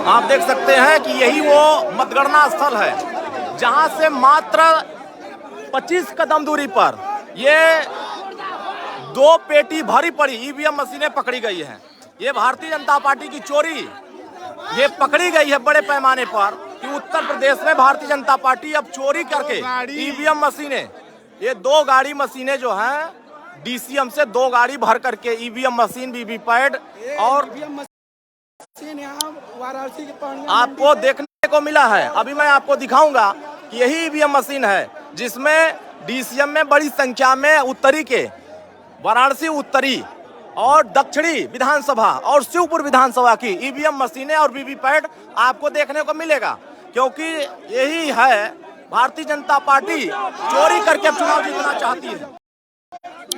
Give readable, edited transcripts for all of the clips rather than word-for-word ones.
आप देख सकते हैं कि यही वो मतगणना स्थल है जहां से मात्र 25 कदम दूरी पर ये 2 पेटी भरी पड़ी ईवीएम मशीनें पकड़ी गई हैं। ये भारतीय जनता पार्टी की चोरी ये पकड़ी गई है बड़े पैमाने पर कि उत्तर प्रदेश में भारतीय जनता पार्टी अब चोरी करके ईवीएम मशीनें, ये 2 गाड़ी मशीनें जो हैं डीसीएम से 2 गाड़ी भर करके ईवीएम मशीन, वीवीपैट और वाराणसी के आपको देखने को मिला है। अभी मैं आपको दिखाऊंगा कि यही ईवीएम मशीन है जिसमें डीसीएम में बड़ी संख्या में उत्तरी के वाराणसी उत्तरी और दक्षिणी विधानसभा और शिवपुर विधानसभा की ईवीएम मशीनें और वीवीपैट आपको देखने को मिलेगा, क्योंकि यही है भारतीय जनता पार्टी चोरी करके चुनाव जीतना चाहती है।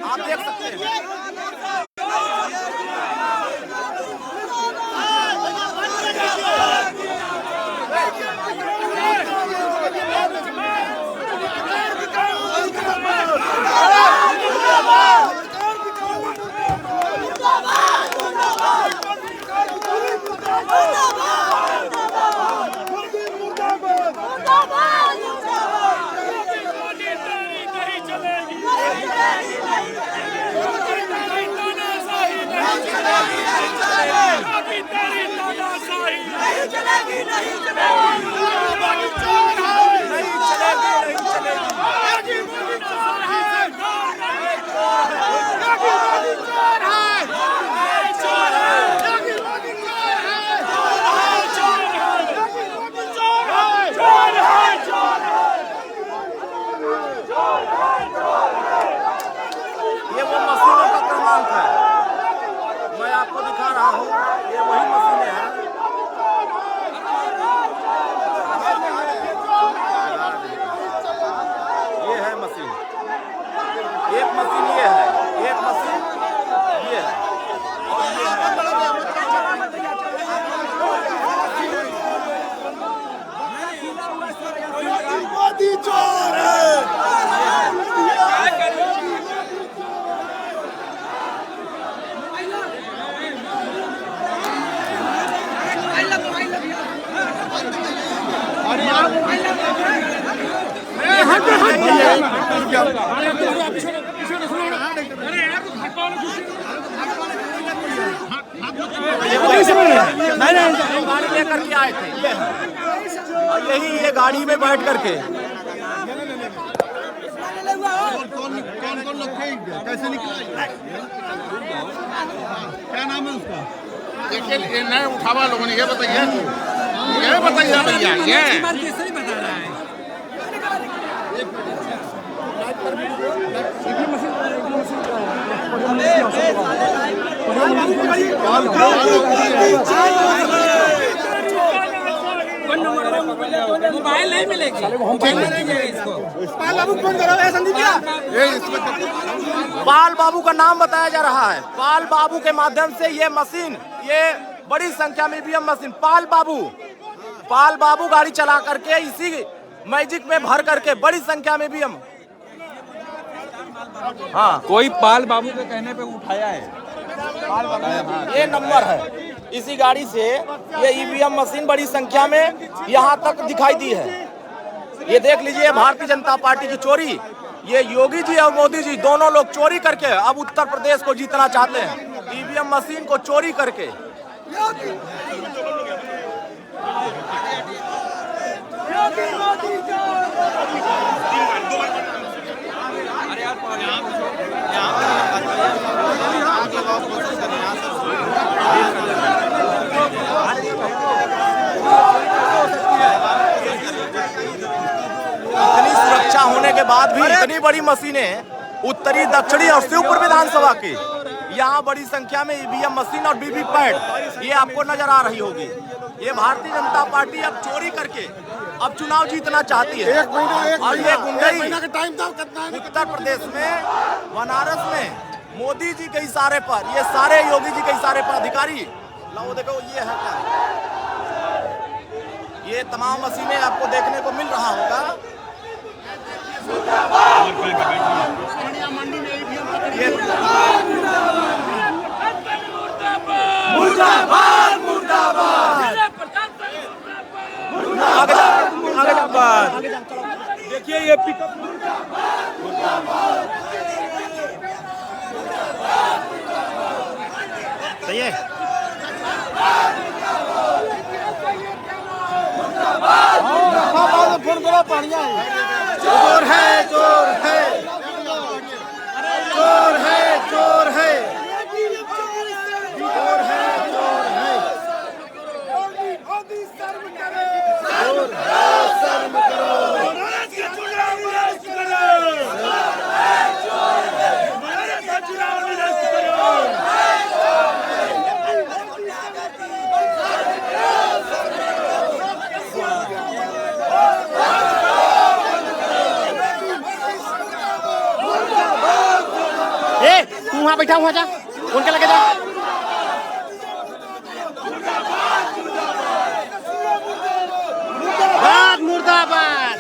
आप देख सकते हैं। ये वो मशीनों का क्रमांक है, मैं आपको दिखा रहा हूँ। ये वही मशीनें हैं। ये है मशीन, एक मशीन ये है, एक मशीन ये है और ये है। मोदी चोर है। गाड़ी लेकर के आए थे ये है, और यही ये गाड़ी में बैठ करके कौन लोग थे, कैसे निकला, क्या नाम है उसका? देखिए ये नए उठावा लोगों ने ये बताइए भैया ये मोबाइल नहीं मिलेगी। पाल बाबू का नाम बताया जा रहा है। पाल बाबू के माध्यम से ये मशीन, ये बड़ी संख्या में ईवीएम मशीन, पाल बाबू गाड़ी चला करके इसी मैजिक में भर करके बड़ी संख्या में ईवीएम। हाँ, कोई पाल बाबू के कहने पे उठाया है। ये नंबर है, इसी गाड़ी से ये ईवीएम मशीन बड़ी संख्या में यहाँ तक दिखाई दी है। ये देख लीजिए भारतीय जनता पार्टी की चोरी। ये योगी जी और मोदी जी दोनों लोग चोरी करके अब उत्तर प्रदेश को जीतना चाहते हैं, ईवीएम मशीन को चोरी करके। इतनी सुरक्षा होने के बाद भी इतनी बड़ी मशीनें उत्तरी, दक्षिणी और शिवपुर विधानसभा की यहाँ बड़ी संख्या में ईवीएम मशीन और वीवीपैट ये आपको नजर आ रही होगी। ये भारतीय जनता पार्टी अब चोरी करके अब चुनाव जीतना चाहती है। और ये गुंडई उत्तर प्रदेश में, बनारस में मोदी जी के इशारे पर, ये सारे योगी जी के इशारे पर अधिकारी, लो देखो ये है क्या, ये तमाम मशीनें आपको देखने को मिल रहा होगा। मुर्दाबाद मुर्दाबाद। ये पिकअप सही है। फोन करो पानिया चोर है चोर है चोर है चोर है चोर है चोर है शर्म करो तू वहां बैठा हुआ जा उनके लगे जा। मुर्दाबाद मुर्दाबाद।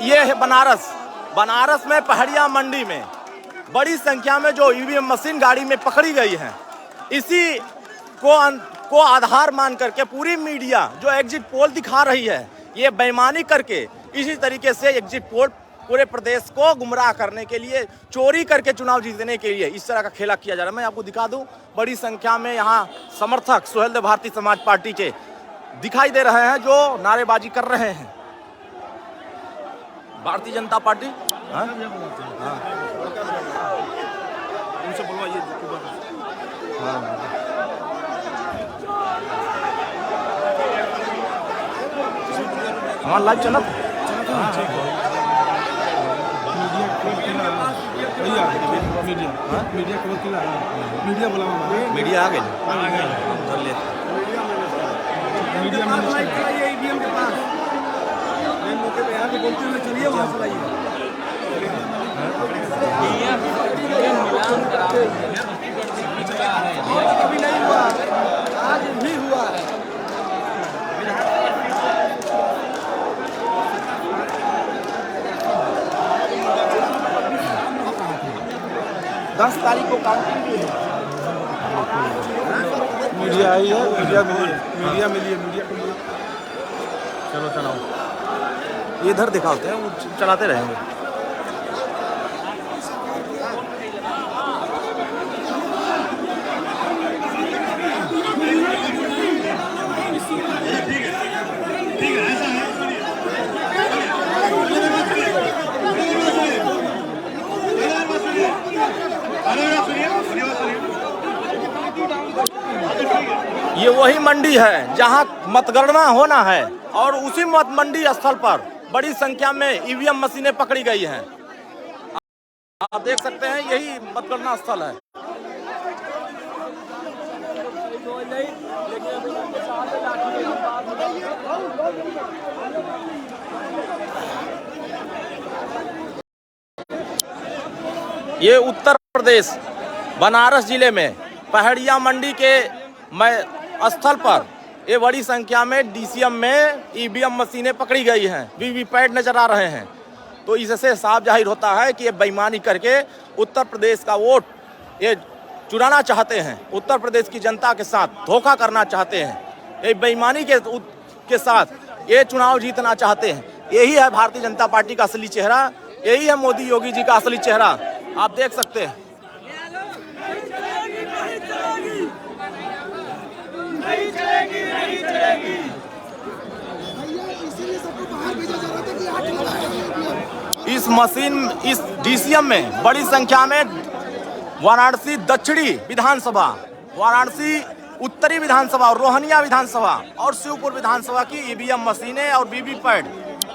ये है बनारस में पहाड़िया मंडी में बड़ी संख्या में जो ईवीएम मशीन गाड़ी में पकड़ी गई है, इसी को आधार मान करके पूरी मीडिया जो एग्जिट पोल दिखा रही है, ये बेईमानी करके इसी तरीके से एग्जिट पोल पूरे प्रदेश को गुमराह करने के लिए, चोरी करके चुनाव जीतने के लिए इस तरह का खेला किया जा रहा है। मैं आपको दिखा दूं, बड़ी संख्या में यहाँ समर्थक सुहेलदेव भारतीय समाज पार्टी के दिखाई दे रहे हैं जो नारेबाजी कर रहे हैं। भारतीय जनता पार्टी उनसे बुलवाइए। हमारा लाइव चला मीडिया आ गई चलिए वहाँ से लाइए। कभी नहीं हुआ, आज भी हुआ है। दस तारीख को काउंटिंग भी है। मीडिया आई है, मीडिया मिली है। चलो चलाओ, इधर दिखाते हैं, वो चलाते रहेंगे। ये वही मंडी है जहां मतगणना होना है और उसी मत मंडी स्थल पर बड़ी संख्या में ईवीएम मशीनें पकड़ी गई हैं। आप देख सकते हैं, यही मतगणना स्थल है। ये उत्तर प्रदेश बनारस जिले में पहाड़िया मंडी के स्थल पर ये बड़ी संख्या में डीसीएम में ईवीएम मशीनें पकड़ी गई हैं, वीवीपैट नजर आ रहे हैं। तो इससे साफ जाहिर होता है कि ये बेईमानी करके उत्तर प्रदेश का वोट ये चुराना चाहते हैं, उत्तर प्रदेश की जनता के साथ धोखा करना चाहते हैं, ये बेईमानी के साथ ये चुनाव जीतना चाहते हैं। यही है भारतीय जनता पार्टी का असली चेहरा, यही है मोदी योगी जी का असली चेहरा। आप देख सकते हैं। इस डीसीएम में बड़ी संख्या में वाराणसी दक्षिणी विधानसभा, वाराणसी उत्तरी विधानसभा और रोहनिया विधानसभा और शिवपुर विधानसभा की ईवीएम मशीनें और वीवीपैट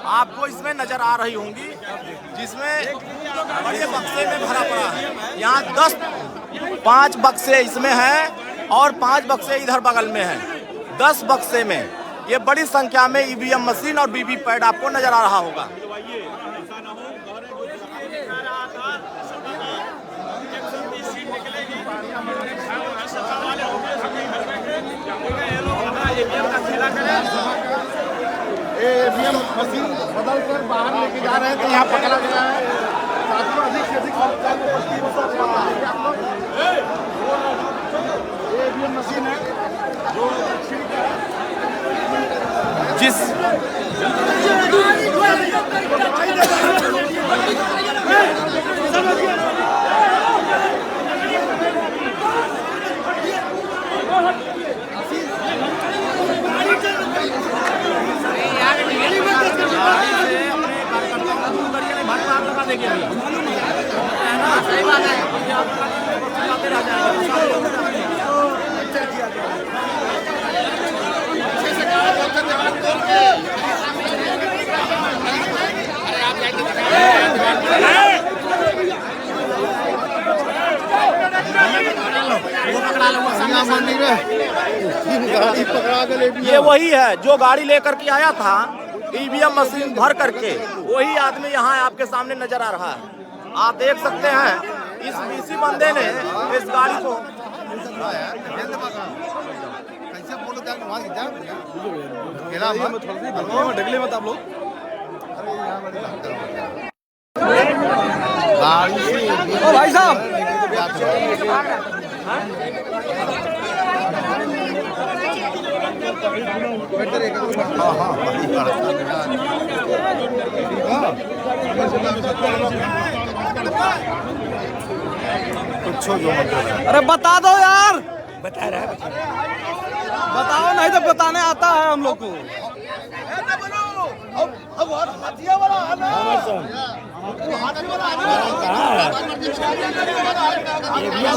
आपको इसमें नजर आ रही होंगी, जिसमें बड़े बक्से में भरा पड़ा है। यहाँ 5 बक्से इसमें हैं और 5 बक्से इधर बगल में हैं। 10 बक्से में ये बड़ी संख्या में ईवीएम मशीन और वीवीपैट आपको नजर आ रहा होगा। ईवीएम मशीन बदल कर बाहर लेके जा रहे हैं तो यहाँ पकड़ा गया है। साथियों, अधिक से अधिक ईवीएम मशीन है जो जिस ये वही है जो गाड़ी लेकर के आया था ईवीएम मशीन भर करके, वही आदमी यहाँ आपके सामने नजर आ रहा है। आप देख सकते हैं इस बीसी बंदे ने इस गाड़ी को ओ भाई साहब, अरे बता दो यार, बता रहा है, बताओ नहीं तो बताने आता है हम लोग को।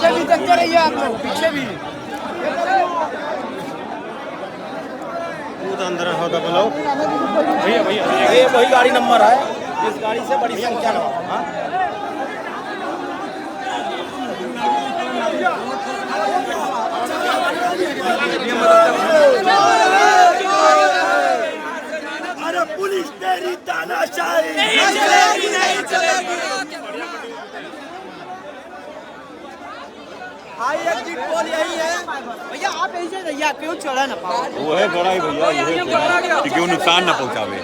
भी देखते रहिए आप लोग, पीछे भी अंदर भैया भैया ये वही गाड़ी नंबर है, इस गाड़ी से बड़ी संख्या में। अरे पुलिस तेरी तानाशाही नहीं चलेगी, नहीं चलेगी। हाँ, एक जीत बोल यही है भैया, आप ऐसे रहिए, क्यों चढ़ा ना पाओ। वो है बड़ा ही भैया, ये कि क्यों नुकसान ना पहुंचावे।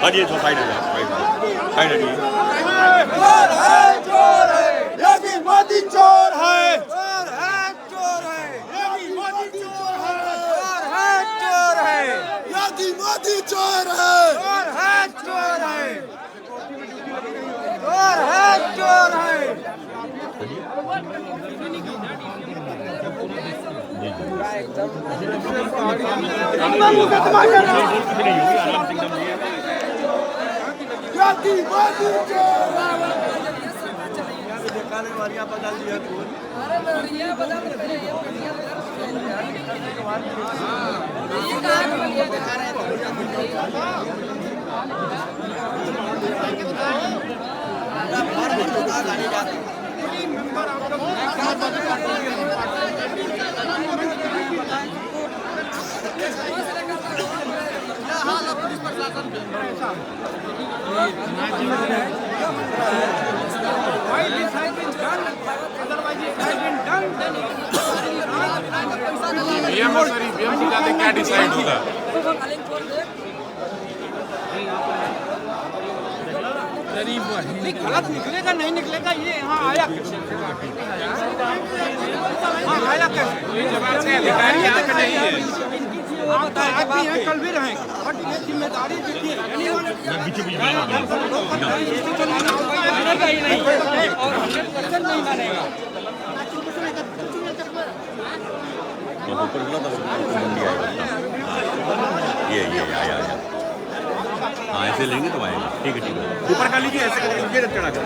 हटिए तो साइड हो जाए, साइड हटिए। चोर है योगी मोदी, चोर है, चोर है, चोर है योगी मोदी, चोर है, चोर है, चोर है योगी मोदी, चोर है, चोर है, चोर है, चोर है, चोर है। योगी मोदी, चोर बदल दिया क्या डिसाइड होगा? गलत निकलेगा नहीं निकलेगा, ये यहाँ आया कैसे? हाँ, आया कैसे? अधिकारी यहाँ पे नहीं है। आप भी हैं, कल भी रहेंगे, बट ये जिम्मेदारी देखिए नहीं मानेगा। ये आया। हाँ ऐसे लेंगे तो आएगा, ठीक है ठीक है। ऊपर का लीजिए, ऐसे करके चढ़ा कर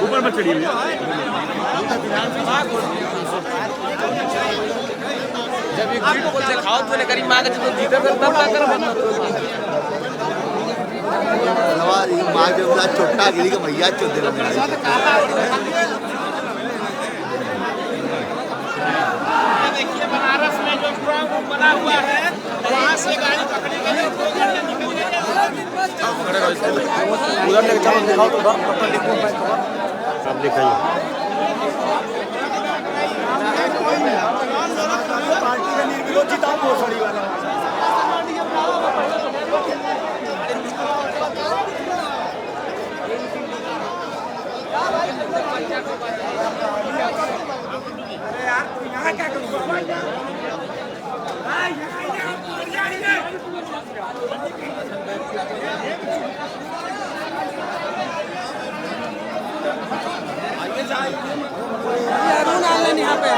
ऊपर मत चढ़िए भैया। जब एक जीत को दिखाओ तो करीब मांगे तो जीतर तब ना कर। हमारी माँ जो अपना छोटा गिरी का भैया चुद दे देखिए बनारस में जो स्ट्रांग रूम बना हुआ है वहाँ से गाड़ी पकड़ी गई 2 घंटे निकल उधर लेके चलो, दिखाओ तो उधर पत्थर लिखो आप दिखाइए। पार्टी का निर्विरोध जीता भोसड़ी वाला। यहाँ पे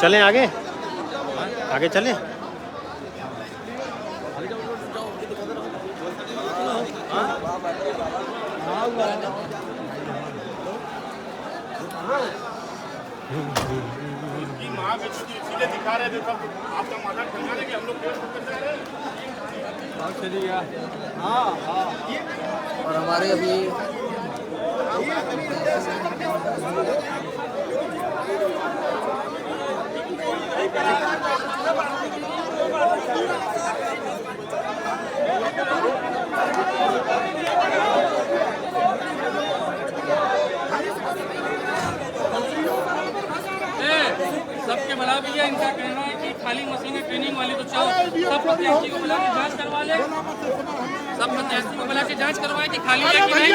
चलें आगे, आगे चलें। माँ सीधे दिखा रहे थे तब आपका मजाक बना रहे कि हम लोग फेसबुक पर जा रहे हैं। और हमारे अभी सबके भला भैया इनका कहना है कि खाली मशीन ट्रेनिंग वाली तो चाहो सब प्रत्याशी को बुला के जांच करवा ले, सब प्रत्याशी को बुला के जांच करवाए कि खाली है कि नहीं,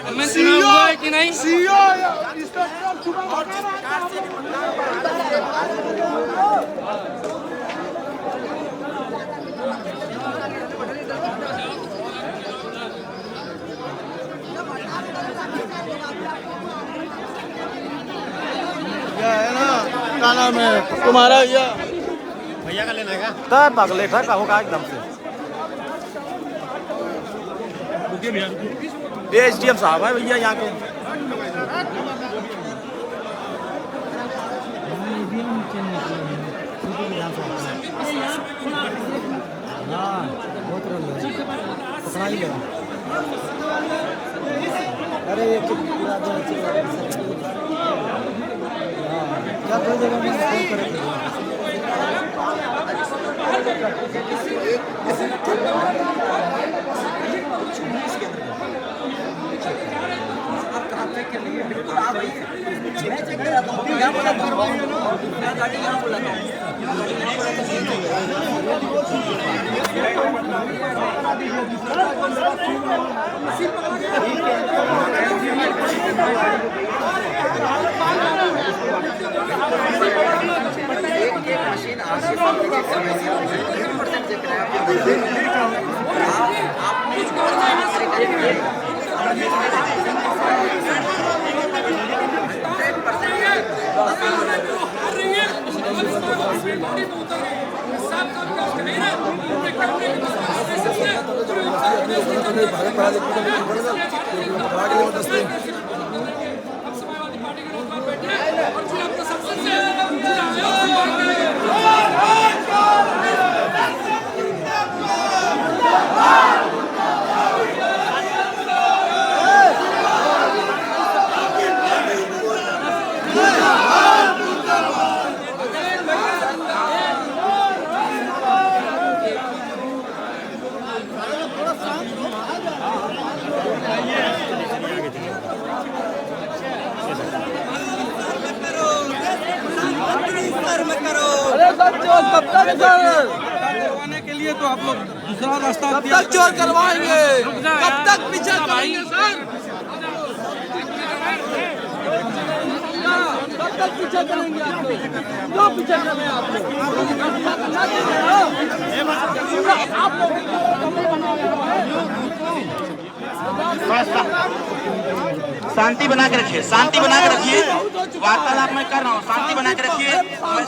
हमें चुनाव हुआ है कि नहीं। क्या नाम है तुम्हारा भैया? भैया का लेना है क्या? तब पगले का होगा एकदम से। ये एसडीएम साहब है भैया यहाँ के। अरे ये क्या कोई जगह में फोन करेंगे। करवाने के लिए तो आप लोग दूसरा रास्ता कब तक चोर करवाएंगे, कब तक पीछे करेंगे सर, कब तक पीछे करेंगे आप लोग, क्यों पीछे कर रहे हैं आप लोग? शांति बना के रखिए, शांति बना के रखिए। वार्तालाप मैं कर रहा हूँ, शांति बना के रखिए। मैं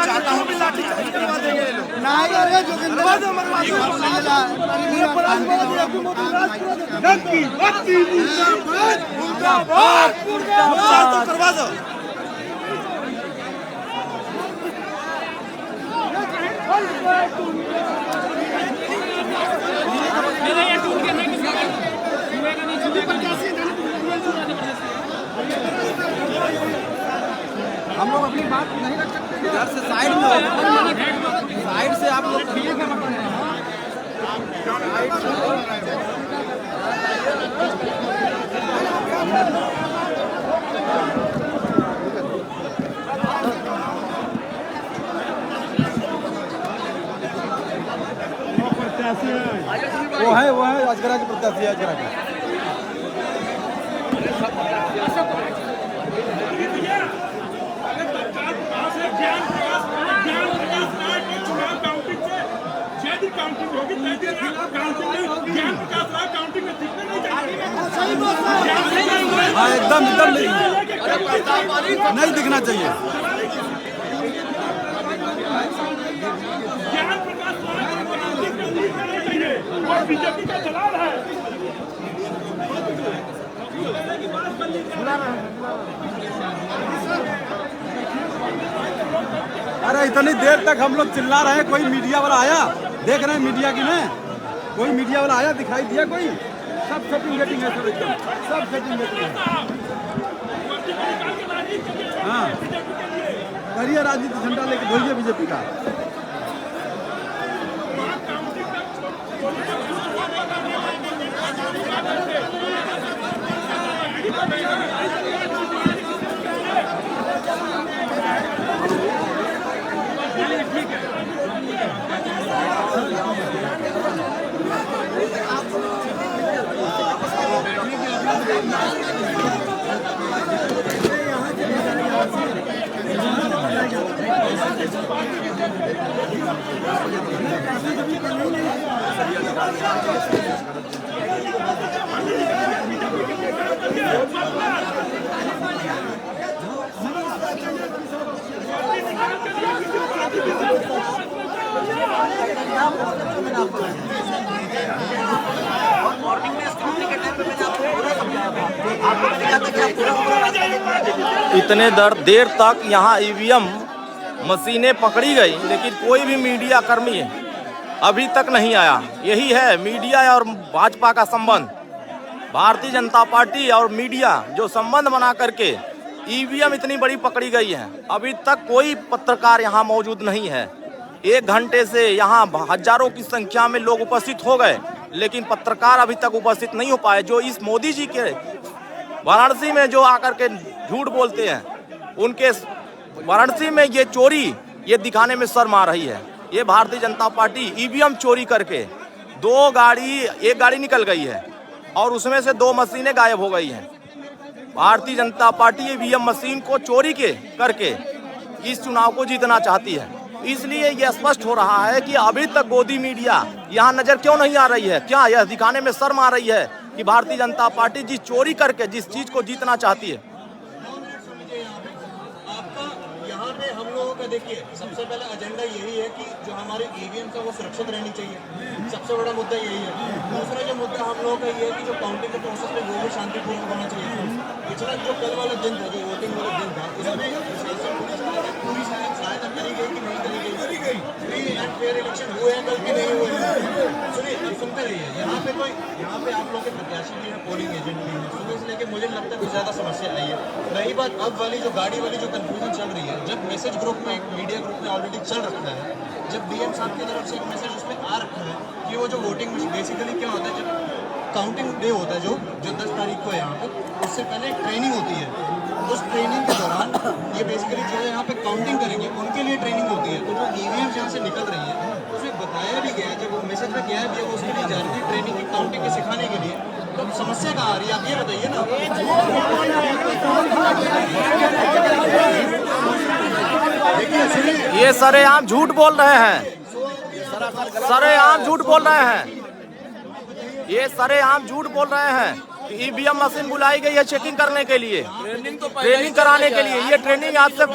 चाहता हूँ मेरा ये टूट गया, मैं किसी का छुएगा नहीं, छुएगा नहीं। हम लोग अपनी बात नहीं रख सकते इधर से साइड में, साइड से आप लोग ठीक है। वो है अजगरा के प्रत्याशी, अजगरा के। हाँ एकदम एकदम नहीं दिखना चाहिए। बीजेपी का जलाल है। अरे इतनी देर तक हम लोग चिल्ला रहे हैं, कोई मीडिया वाला आया? देख रहे हैं मीडिया की में, कोई मीडिया वाला आया दिखाई दिया कोई? सब सेटिंग वेटिंग है, सब सेटिंग वेटिंग है। हाँ करिए राजनीति, झंडा लेके धोइए बीजेपी का। इतने देर तक यहाँ ईवीएम मशीनें पकड़ी गई, लेकिन कोई भी मीडिया कर्मी अभी तक नहीं आया। यही है मीडिया और भाजपा का संबंध। भारतीय जनता पार्टी और मीडिया जो संबंध बना करके ईवीएम इतनी बड़ी पकड़ी गई है, अभी तक कोई पत्रकार यहाँ मौजूद नहीं है। 1 घंटे से यहाँ हजारों की संख्या में लोग उपस्थित हो गए, लेकिन पत्रकार अभी तक उपस्थित नहीं हो पाए। जो इस मोदी जी के वाराणसी में जो आकर के झूठ बोलते हैं, उनके वाराणसी में ये चोरी ये दिखाने में शर्म आ रही है। ये भारतीय जनता पार्टी ईवीएम चोरी करके एक गाड़ी निकल गई है और उसमें से 2 मशीनें गायब हो गई हैं। Bharatiya Janata party EVM machine को चोरी करके इस चुनाव को जीतना चाहती है। इसलिए यह स्पष्ट हो रहा है कि अभी तक गोदी मीडिया यहाँ नजर क्यों नहीं आ रही है। क्या यह दिखाने में शर्म आ रही है कि भारतीय जनता पार्टी जिस चोरी करके जिस चीज को जीतना चाहती है। यहाँ पे हम लोगों का देखिए सबसे पहला एजेंडा यही है कि जो हमारे ईवीएम है वो सुरक्षित रहनी चाहिए, सबसे बड़ा मुद्दा यही है। दूसरा जो मुद्दा हम लोगों का ये है कि जो काउंटिंग के प्रोसेस में वो भी शांतिपूर्ण होना चाहिए। पिछला जो कल वाला दिन था, जो वोटिंग वाला दिन था, उसमें पूरी सहायता करी गई कि नहीं करी गई, फ्री एंड फेयर इलेक्शन हुए हैं कल कि नहीं हुए। सुनिए सुनते रहिए, यहाँ पे आप लोग के प्रत्याशी भी हैं, पोलिंग एजेंट भी हैं, सुबह से लेकर मुझे लगता है कुछ ज़्यादा समस्या आई है। रही बात अब वाली जो गाड़ी वाली जो कन्फ्यूजन चल रही है, जब मैसेज ग्रुप में मीडिया ग्रुप में ऑलरेडी चल रखा है, जब डीएम साहब की तरफ से एक मैसेज उसमें आ रखा है कि वो जो वोटिंग बेसिकली क्या होता है, जब काउंटिंग डे होता है जो 10 तारीख को है यहाँ पे, उससे पहले एक ट्रेनिंग होती है। उस ट्रेनिंग के दौरान ये बेसिकली जो यहाँ पे काउंटिंग करेंगे उनके लिए ट्रेनिंग होती है। तो जो ईवीएम यहाँ से निकल रही है उसमें बताया भी गया है, जब वो मैसेज में किया है वो उसके लिए जा रही थी ट्रेनिंग की काउंटिंग के सिखाने के लिए। तो समस्या कहाँ आ रही है आप ये बताइए ना। ये सरेआम झूठ बोल रहे हैं, सरेआम झूठ बोल रहे हैं। ये सरेआम झूठ बोल रहे हैं कि ईवीएम मशीन बुलाई गई है चेकिंग करने के लिए, ट्रेनिंग कराने के लिए। ये ट्रेनिंग आज से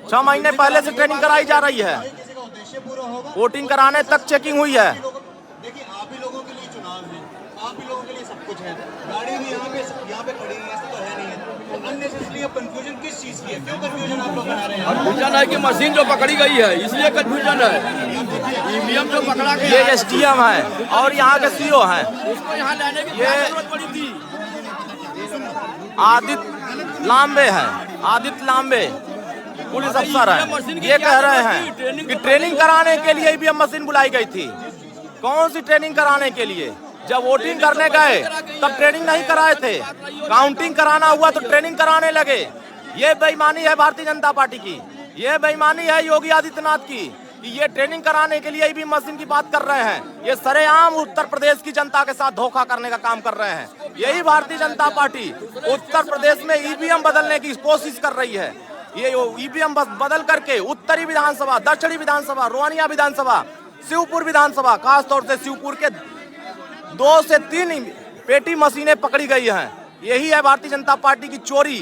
6 महीने पहले से ट्रेनिंग कराई जा रही है। वोटिंग कराने तक चेकिंग हुई है। देखिए आप ही लोगों के लिए चुनाव है, आप ही लोगों के लिए सब कुछ है। गाड़ी भी यहाँ पे खड़ी है, ऐसा तो है नहीं है। तो अननेसेसरी कंफ्यूजन किस चीज की है? क्यों कंफ्यूजन आप लोग बना रहे हैं? कंफ्यूजन है कि मशीन जो पकड़ी गई है इसलिए कंफ्यूजन है। ईवीएम जो पकड़ा गया ये एसडीएम है और यहाँ के सीओ हैं। उसको यहाँ लाने की ये जरूरत पड़ी थी। आदित्य लांबे हैं, आदित्य लांबे पुलिस अफसर हैं। ये कह रहे हैं कि ट्रेनिंग कराने के लिए ईवीएम मशीन बुलाई गई थी। कौन सी ट्रेनिंग कराने के लिए? जब वोटिंग करने गए तब ट्रेनिंग नहीं कराए थे, काउंटिंग कराना हुआ तो ट्रेनिंग कराने लगे। ये बेईमानी है भारतीय जनता पार्टी की, ये बेईमानी है योगी आदित्यनाथ की कि ये ट्रेनिंग कराने के लिए ईवीएम मशीन की बात कर रहे हैं। ये सरेआम उत्तर प्रदेश की जनता के साथ धोखा करने का काम कर रहे हैं। यही भारतीय जनता पार्टी उत्तर प्रदेश में ईवीएम बदलने की कोशिश कर रही है। ये ईवीएम बदल करके उत्तरी विधानसभा, दक्षिणी विधानसभा, रोहनिया विधानसभा, शिवपुर विधानसभा, खासतौर से शिवपुर के 2 से 3 पेटी मशीनें पकड़ी गई हैं। यही है भारतीय जनता पार्टी की चोरी।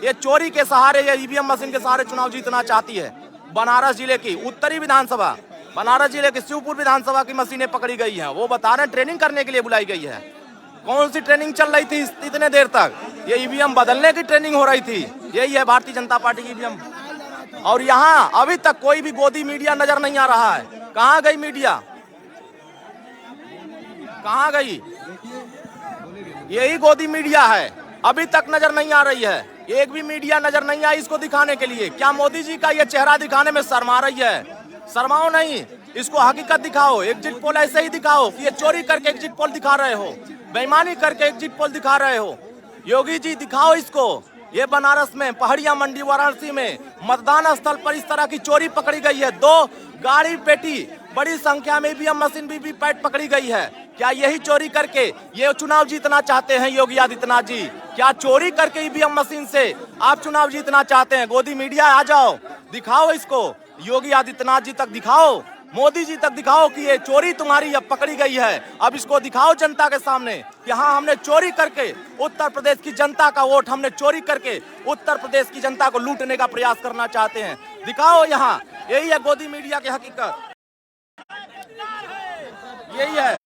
ये चोरी के सहारे, ये ईवीएम मशीन के सहारे चुनाव जीतना चाहती है। बनारस जिले की उत्तरी विधानसभा, बनारस जिले के शिवपुर विधानसभा की मशीनें पकड़ी गई हैं। वो बता रहे हैं ट्रेनिंग करने के लिए बुलाई गई है। कौन सी ट्रेनिंग चल रही थी इतने देर तक? ये ईवीएम बदलने की ट्रेनिंग हो रही थी। यही है भारतीय जनता पार्टी की ईवीएम। और यहाँ अभी तक कोई भी गोदी मीडिया नजर नहीं आ रहा है। कहाँ गई मीडिया? कहाँ गई? यही गोदी मीडिया है, अभी तक नजर नहीं आ रही है। एक भी मीडिया नजर नहीं आई इसको दिखाने के लिए। क्या मोदी जी का ये चेहरा दिखाने में शर्मा रही है? शर्माओ नहीं, इसको हकीकत दिखाओ। एग्जिट पोल ऐसे ही दिखाओ कि ये चोरी करके एग्जिट पोल दिखा रहे हो, बेईमानी करके एग्जिट पोल दिखा रहे हो। योगी जी दिखाओ इसको। ये बनारस में, पहाड़िया मंडी, वाराणसी में मतदान स्थल पर इस तरह की चोरी पकड़ी गई है। 2 गाड़ी पेटी, बड़ी संख्या में ईवीएम मशीन वीवीपैट पकड़ी गई है। क्या यही चोरी करके ये चुनाव जीतना चाहते हैं योगी आदित्यनाथ जी? क्या चोरी करके ईवीएम मशीन से आप चुनाव जीतना चाहते हैं? गोदी मीडिया आ जाओ, दिखाओ इसको। योगी आदित्यनाथ जी तक दिखाओ, मोदी जी तक दिखाओ कि ये चोरी तुम्हारी अब पकड़ी गई है। अब इसको दिखाओ जनता के सामने कि हाँ, हमने चोरी करके उत्तर प्रदेश की जनता का वोट, हमने चोरी करके उत्तर प्रदेश की जनता को लूटने का प्रयास करना चाहते हैं। दिखाओ यहाँ। यही है गोदी मीडिया की हकीकत, यही है।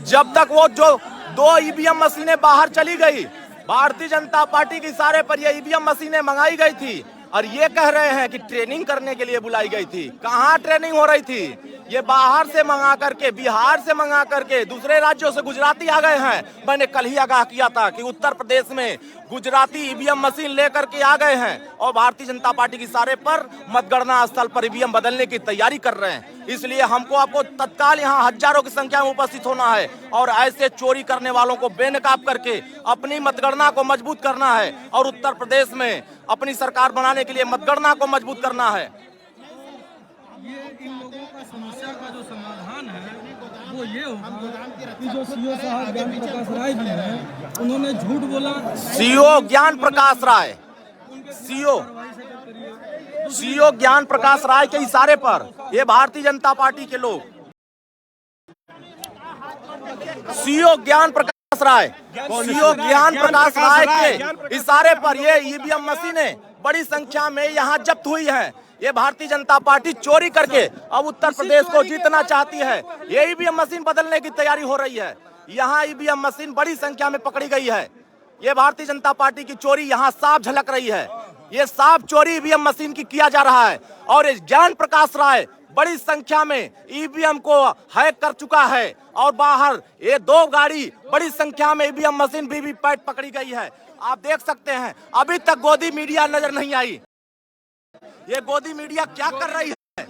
जब तक वो जो 2 ईवीएम मशीनें बाहर चली गई, भारतीय जनता पार्टी के इशारे पर ये ईवीएम मशीनें मंगाई गई थी। और ये कह रहे हैं कि ट्रेनिंग करने के लिए बुलाई गई थी। कहाँ ट्रेनिंग हो रही थी? ये बाहर से मंगा करके, बिहार से मंगा करके, दूसरे राज्यों से गुजराती आ गए हैं। मैंने कल ही आगाह किया था कि उत्तर प्रदेश में गुजराती ईवीएम मशीन लेकर के आ गए हैं और भारतीय जनता पार्टी के इशारे पर मतगणना स्थल पर ईवीएम बदलने की तैयारी कर रहे हैं। इसलिए हमको आपको तत्काल यहाँ हजारों की संख्या में उपस्थित होना है और ऐसे चोरी करने वालों को बेनकाब करके अपनी मतगणना को मजबूत करना है और उत्तर प्रदेश में अपनी सरकार बनाने के लिए मतगणना को मजबूत करना है। ये इन लोगों का समस्या का जो समाधान है वो ये होगा कि जो सीओ साहब ज्ञान प्रकाश राय जी हैं, उन्होंने झूठ बोला। सीओ ज्ञान प्रकाश राय, सीओ ज्ञान प्रकाश राय के इशारे पर ये भारतीय जनता पार्टी के लोग, सीओ ज्ञान प्रकाश राय, सीओ ज्ञान प्रकाश राय के इशारे पर ये ईवीएम मशीनें बड़ी संख्या में यहाँ जब्त हुई हैं। ये भारतीय जनता पार्टी चोरी करके अब उत्तर प्रदेश को जीतना चाहती है। ये ईवीएम मशीन बदलने की तैयारी हो रही है। यहाँ ईवीएम मशीन बड़ी संख्या में पकड़ी गई है। ये भारतीय जनता पार्टी की चोरी यहाँ साफ झलक रही है। ये साफ चोरी ईवीएम मशीन की किया जा रहा है और ज्ञान प्रकाश राय बड़ी संख्या में ईवीएम को हैक कर चुका है और बाहर ये 2 गाड़ी बड़ी संख्या में ईवीएम मशीन वीवीपैट पकड़ी गई है। आप देख सकते हैं अभी तक गोदी मीडिया नजर नहीं आई। ये गोदी मीडिया क्या कर रही है?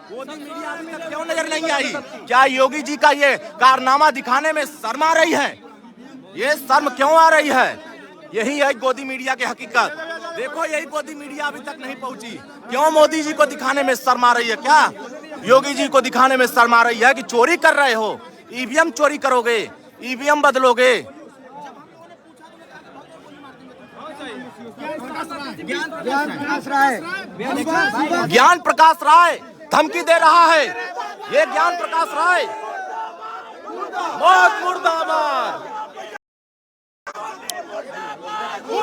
गोदी मीडिया अभी तक क्यों नजर नहीं आई? क्या योगी जी का ये कारनामा दिखाने में शर्म आ रही है? ये शर्म क्यों आ रही है? यही है गोदी मीडिया की हकीकत। देखो यही गोदी मीडिया अभी तक नहीं पहुंची। क्यों मोदी जी को दिखाने में शर्म आ रही है? क्या योगी जी को दिखाने में शर्म आ रही है कि चोरी कर रहे हो? ईवीएम चोरी करोगे, ईवीएम बदलोगे। ज्ञान प्रकाश राय धमकी दे रहा है। ये ज्ञान प्रकाश राय मौत मुर्दाबाद।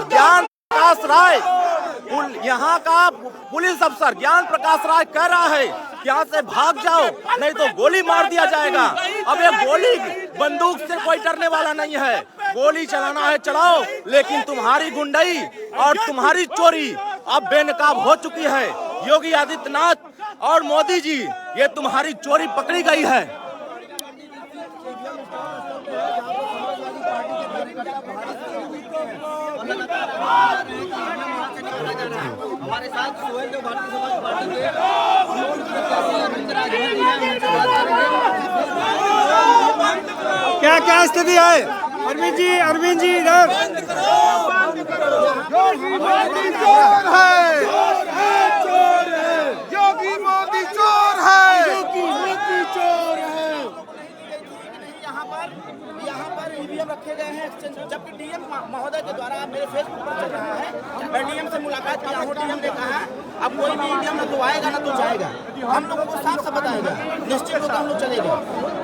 ज्ञान प्रकाश राय यहाँ का पुलिस अफसर ज्ञान प्रकाश राय कह रहा है कि यहाँ से भाग जाओ नहीं तो गोली मार दिया जाएगा। अब ये गोली बंदूक से कोई डरने वाला नहीं है, गोली चलाना है चलाओ, लेकिन तुम्हारी गुंडई और तुम्हारी चोरी अब बेनकाब हो चुकी है। योगी आदित्यनाथ और मोदी जी, ये तुम्हारी चोरी पकड़ी गई है। हमारे साथ सोहेल जो भारतीय समाज पार्टी के क्या क्या स्थिति है? अरविंद जी इधर। योगी मोदी चोर है, योगी मोदी चोर है, योगी मोदी चोर है। यहाँ पर ईवीएम रखे गए हैं, जबकि डीएम महोदय के द्वारा मेरे फेसबुक पर चल रहा है। मैं डीएम से मुलाकात किया हूँ, डीएम ने कहा अब कोई भी ईवीएम ना तो आएगा ना तो जाएगा। हम लोगों को साफ साफ बताएगा, निश्चित रूप से हम लोग चलेंगे।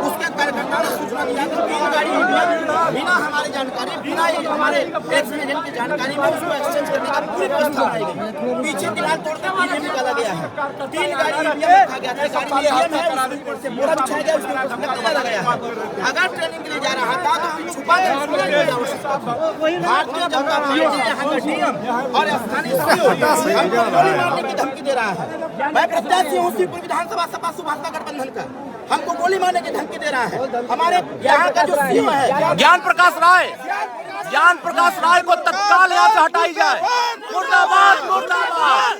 उसके कार्यकर्ताओं ने सूचना दिया कि 3 गाड़ी ईवीएम बिना हमारी जानकारी, बिना हमारे इलेक्शन एजेंट की जानकारी में उसको एक्सचेंज करने का पूरी व्यवस्था बनाई गई। पीछे दीवार तोड़कर ईवीएम निकाला गया है। 3 गाड़ी ईवीएम रखा गया था, गाड़ी ईवीएम है, उसके ऊपर से बोरा बिछाया गया, उसके ऊपर से लगा गया है। अगर ट्रेनिंग के लिए जा रहा था तो छुपा कर भारतीय जनता पार्टी यहाँ का डीएम और स्थानीय सीओ हमको गोली मारने की धमकी दे रहा है। मैं प्रत्याशी हूँ श्रीपुर विधानसभा सपा सुभाषपा गठबंधन का, हमको गोली मारने की धमकी दे रहा है। हमारे यहाँ का जो सीओ है ज्ञान प्रकाश राय को तत्काल यहाँ से हटाई जाए। मुर्दाबाद मुर्दाबाद।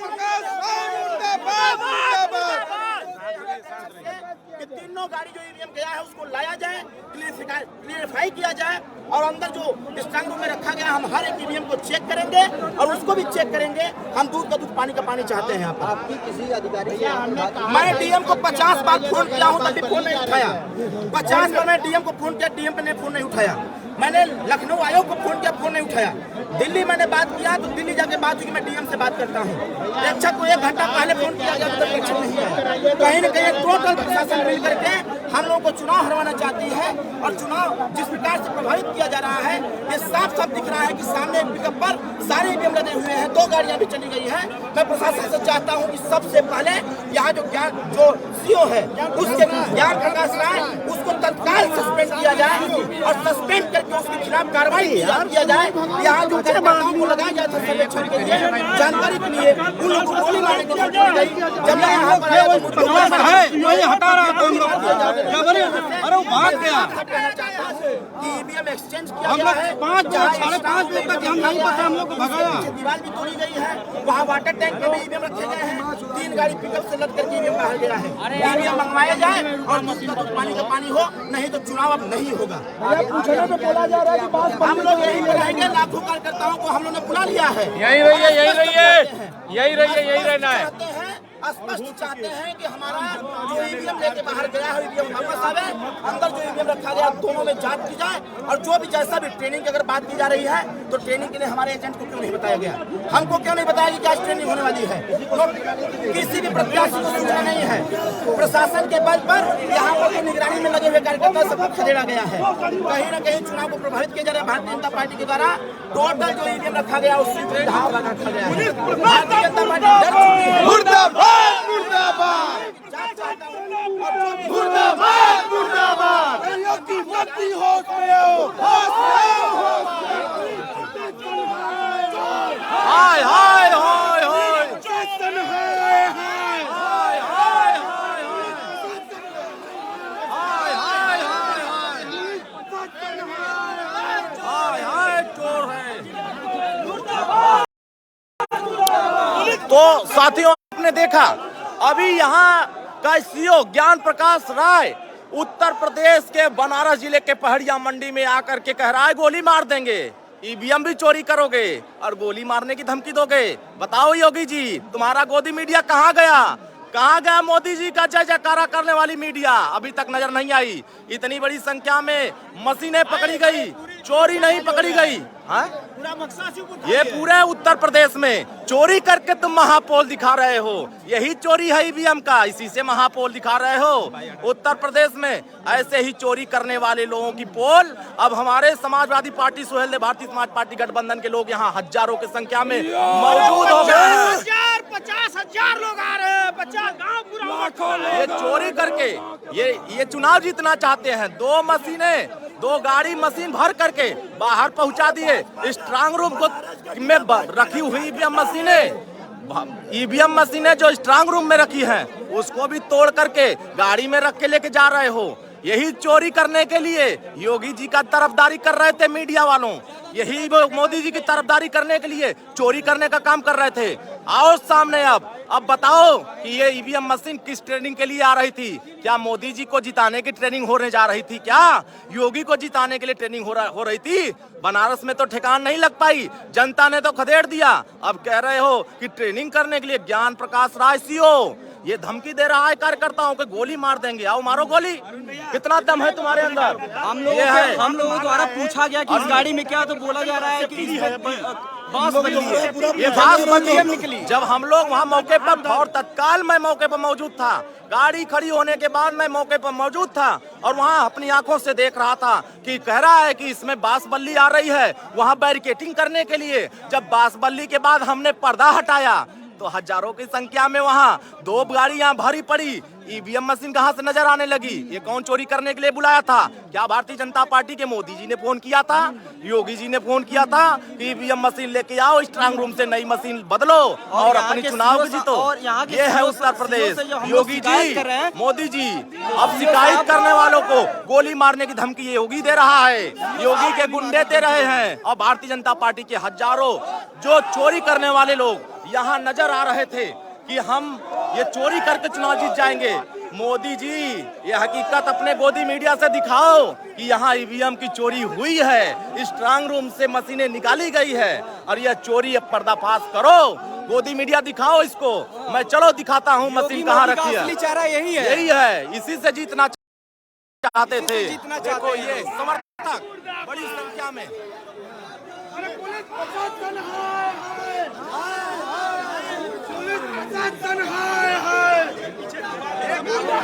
तीनों गाड़ी जो ईवीएम गया है उसको लाया जाए, क्लियरिफाई किया जाए और अंदर जो स्ट्रांग रूम में रखा गया हम हर एक ईवीएम को चेक करेंगे और उसको भी चेक करेंगे। हम दूध का दूध पानी का पानी चाहते हैं। यहाँ पर आपकी किसी अधिकारी से मैं डीएम को 50 बार फोन किया हूँ, तभी फोन नहीं उठाया। 50 बार मैं डीएम को फोन किया, डीएम ने फोन नहीं उठाया। मैंने लखनऊ आयोग को फोन किया, फोन नहीं उठाया। दिल्ली मैंने बात किया तो दिल्ली जाके बात हुई कि मैं डीएम से बात करता हूँ। प्रेक्षक को 1 घंटा पहले फोन किया गया तो प्रेक्षक नहीं है। कहीं न कहीं टोटल प्रशासन मिल करके हम लोगों को चुनाव हरवाना चाहती है और चुनाव जिस प्रकार से प्रभावित किया जा रहा है ये साफ साफ दिख रहा है कि सामने पिकअप पर सारे ईवीएम लगे हुए हैं, 2 गाड़ियां भी चली गई है। मैं प्रशासन से चाहता हूं कि सबसे पहले यहाँ जो सीओ है उसके ज्ञान प्रकाश राय उसको तत्काल सस्पेंड किया जाए और सस्पेंड करके उसके खिलाफ कार्रवाई किया जाए। यहाँ जो कार्यकर्ताओं को लगाया गया था सर्वेक्षण के लिए, जानकारी के लिए, उन लोगों को गोली मारने की जरूरत नहीं गई। जब मैं यहाँ पर आया तो हटा रहा अरे वो भाग गया। ईवीएम एक्सचेंज किया गया है, 5 साढ़े 5 बजे तक हम नहीं पता, हम लोग को भगाया। दीवार भी तोड़ी गई है, वहाँ वाटर टैंक में भी ईवीएम रखे गए हैं। 3 गाड़ी पिकअप से लद करके ईवीएम बाहर गया है। ईवीएम मंगवाया जाए और दूध पानी का पानी हो, नहीं तो चुनाव अब नहीं होगा। पूछने में बोला जा रहा है कि हम लोग यही रहेंगे। लाखों कार्यकर्ताओं को हम लोग ने बुला लिया है। यही रहना है। स्पष्ट चाहते हैं कि हमारा जो ईवीएम लेके बाहर गया है ईवीएम वापस आवे, अंदर जो ईवीएम रखा गया दोनों में जांच की जाए और जो भी जैसा भी ट्रेनिंग की अगर बात की जा रही है तो ट्रेनिंग के लिए हमारे एजेंट को क्यों नहीं बताया गया, हमको क्यों नहीं बताया कि क्या ट्रेनिंग होने वाली है। किसी भी प्रत्याशी को सूचना नहीं है। प्रशासन के बल पर यहाँ पर निगरानी में लगे हुए कार्यकर्ता सबको खदेड़ा गया है। कहीं न कहीं चुनाव को प्रभावित किया जा रहा है। भारतीय जनता पार्टी के द्वारा टोटल जो ईवीएम रखा गया उससे धावा रखा गया है। भारतीय जनता पार्टी डर चुकी है। मुर्दाबाद मुर्दाबाद मुर्दाबाद। योगी मोदी होश में आओ, होश में आओ। हाय हाय हाय हाय शासन है, हाय हाय हाय हाय हाय हाय हाय हाय चोर है। तो साथियों आपने देखा अभी यहाँ का सीओ ज्ञान प्रकाश राय उत्तर प्रदेश के बनारस जिले के पहड़िया मंडी में आकर के कह रहा है गोली मार देंगे, ईवीएम भी चोरी करोगे और गोली मारने की धमकी दोगे। बताओ योगी जी, तुम्हारा गोदी मीडिया कहाँ गया? कहाँ गया मोदी जी का जय जयकारा करने वाली मीडिया? अभी तक नजर नहीं आई। इतनी बड़ी संख्या में मशीनें पकड़ी गई, चोरी नहीं पकड़ी गई। हाँ? पूरा मकसद से ये पूरे उत्तर प्रदेश में चोरी करके तुम महापोल दिखा रहे हो, यही चोरी है ईवीएम का, इसी से महापोल दिखा रहे हो उत्तर प्रदेश में। ऐसे ही चोरी करने वाले लोगों की पोल अब हमारे समाजवादी पार्टी सुहेलदेव भारतीय समाज पार्टी गठबंधन के लोग यहाँ हजारों की संख्या में मौजूद हो गए हैं। 50,000 लोग आ रहे हैं, 50 गाँव पूरा ये चोरी करके ये चुनाव जीतना चाहते हैं। 2 मशीनें, 2 गाड़ी मशीन भर करके बाहर पहुंचा दिए। स्ट्रांग रूम को में रखी हुई ईवीएम मशीनें जो स्ट्रांग रूम में रखी हैं उसको भी तोड़ करके गाड़ी में रख के लेके जा रहे हो। यही चोरी करने के लिए योगी जी का तरफदारी कर रहे थे मीडिया वालों, यही मोदी जी की तरफदारी करने के लिए चोरी करने का काम कर रहे थे। आओ सामने अब बताओ कि ये ईवीएम मशीन किस ट्रेनिंग के लिए आ रही थी? क्या मोदी जी को जिताने की ट्रेनिंग होने जा रही थी? क्या योगी को जिताने के लिए ट्रेनिंग हो रही थी? बनारस में तो ठिकान नहीं लग पाई, जनता ने तो खदेड़ दिया। अब कह रहे हो कि ट्रेनिंग करने के लिए ज्ञान प्रकाश राय सीओ ये धमकी दे रहा है कार्यकर्ताओं को, गोली मार देंगे, आओ मारो गोली। कितना दम है तुम्हारे अंदर? हम लोगों द्वारा पूछा गया कि इस गाड़ी में क्या, तो बोला जा रहा है कि बांस बल्ली है। ये बांस बल्ली निकली। जब हम लोग वहाँ मौके पर और तत्काल मैं मौके पर मौजूद था, गाड़ी खड़ी होने के बाद मैं मौके पर मौजूद था और वहाँ अपनी आंखों से देख रहा था कि कह रहा है कि इसमें बांस बल्ली आ रही है वहाँ बैरिकेटिंग करने के लिए। जब बांस बल्ली के बाद हमने पर्दा हटाया तो हजारों की संख्या में वहाँ 2 गाड़ियां भरी पड़ी। ईवीएम मशीन कहां से नजर आने लगी? ये कौन चोरी करने के लिए बुलाया था? क्या भारतीय जनता पार्टी के मोदी जी ने फोन किया था, योगी जी ने फोन किया था कि ईवीएम मशीन लेके आओ, स्ट्रांग रूम से नई मशीन बदलो और अपने चुनाव जीतो? ये है उत्तर प्रदेश। योगी जी, मोदी जी अब शिकायत करने वालों को गोली मारने की धमकी ये योगी दे रहा है, योगी के गुंडे दे रहे हैं। और भारतीय जनता पार्टी के हजारों जो चोरी करने वाले लोग यहाँ नजर आ रहे थे कि हम ये चोरी करके चुनाव जीत जाएंगे। मोदी जी ये हकीकत अपने गोदी मीडिया से दिखाओ कि यहाँ ईवीएम की चोरी हुई है, स्ट्रांग रूम से मशीनें निकाली गई है और यह चोरी अब पर्दाफाश करो। गोदी मीडिया दिखाओ इसको। मैं चलो दिखाता हूँ मशीन कहाँ रखी है। चेहरा यही है, इसी से जीतना चाहते थे। देखो ये समर्थक बड़ी संख्या में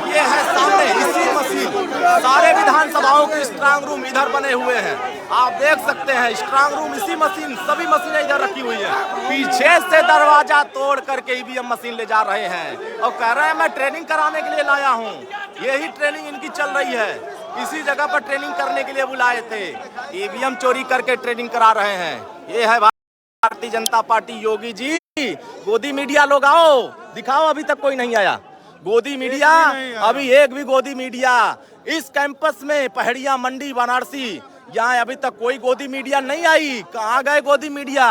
ये है सामने इसी मशीन। सारे विधानसभाओं के स्ट्रांग रूम इधर बने हुए हैं, आप देख सकते हैं स्ट्रांग रूम इसी मशीन, सभी मशीनें इधर रखी हुई है। पीछे से दरवाजा तोड़ करके ईवीएम मशीन ले जा रहे हैं और कह रहे हैं मैं ट्रेनिंग कराने के लिए लाया हूँ। यही ट्रेनिंग इनकी चल रही है, इसी जगह पर ट्रेनिंग करने के लिए बुलाए थे, ईवीएम चोरी करके ट्रेनिंग करा रहे हैं। ये है भारतीय जनता पार्टी। योगी जी गोदी मीडिया लोग आओ दिखाओ, अभी तक कोई नहीं आया गोदी मीडिया, अभी एक भी गोदी मीडिया इस कैंपस में पहड़िया मंडी वाराणसी यहाँ अभी तक कोई गोदी मीडिया नहीं आई। कहाँ गए गोदी मीडिया?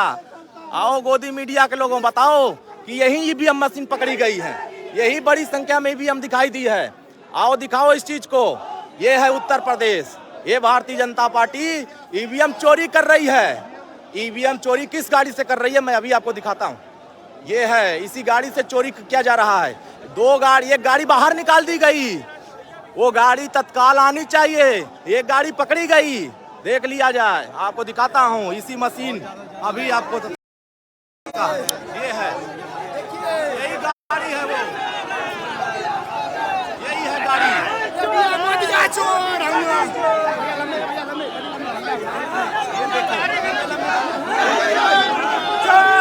आओ गोदी मीडिया के लोगों बताओ कि यही ईवीएम मशीन पकड़ी गई है, यही बड़ी संख्या में ईवीएम दिखाई दी है। आओ दिखाओ इस चीज को। ये है उत्तर प्रदेश, ये भारतीय जनता पार्टी ईवीएम चोरी कर रही है। ईवीएम चोरी किस गाड़ी से कर रही है मैं अभी आपको दिखाता हूँ। ये है इसी गाड़ी से चोरी किया जा रहा है। 2 गाड़ी, एक गाड़ी बाहर निकाल दी गई, वो गाड़ी तत्काल आनी चाहिए। एक गाड़ी पकड़ी गई, देख लिया जाए। आपको दिखाता हूँ इसी मशीन, अभी आपको ये है, यही गाड़ी है, वो यही है गाड़ी। चोर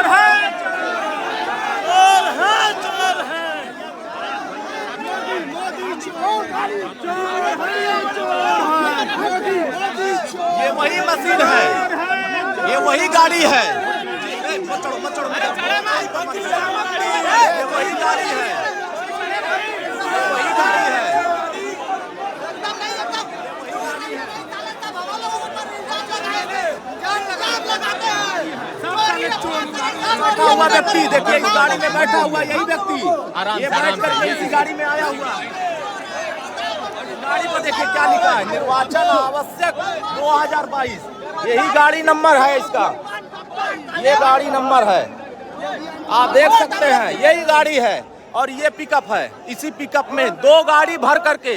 है, ये वही मशीन है, ये वही गाड़ी है। मत चढ़ो, मत चढ़ो, ये वही गाड़ी है, वही गाड़ी है। बैठा हुआ व्यक्ति देखिए, इस गाड़ी में बैठा हुआ यही व्यक्ति, ये बैठ कर इसी गाड़ी में आया हुआ। गाड़ी पर देखिए क्या लिखा है, निर्वाचन आवश्यक 2022। यही गाड़ी नंबर है इसका, ये गाड़ी नंबर है, आप देख सकते हैं यही गाड़ी है। और ये पिकअप है, इसी पिकअप में 2 गाड़ी भर करके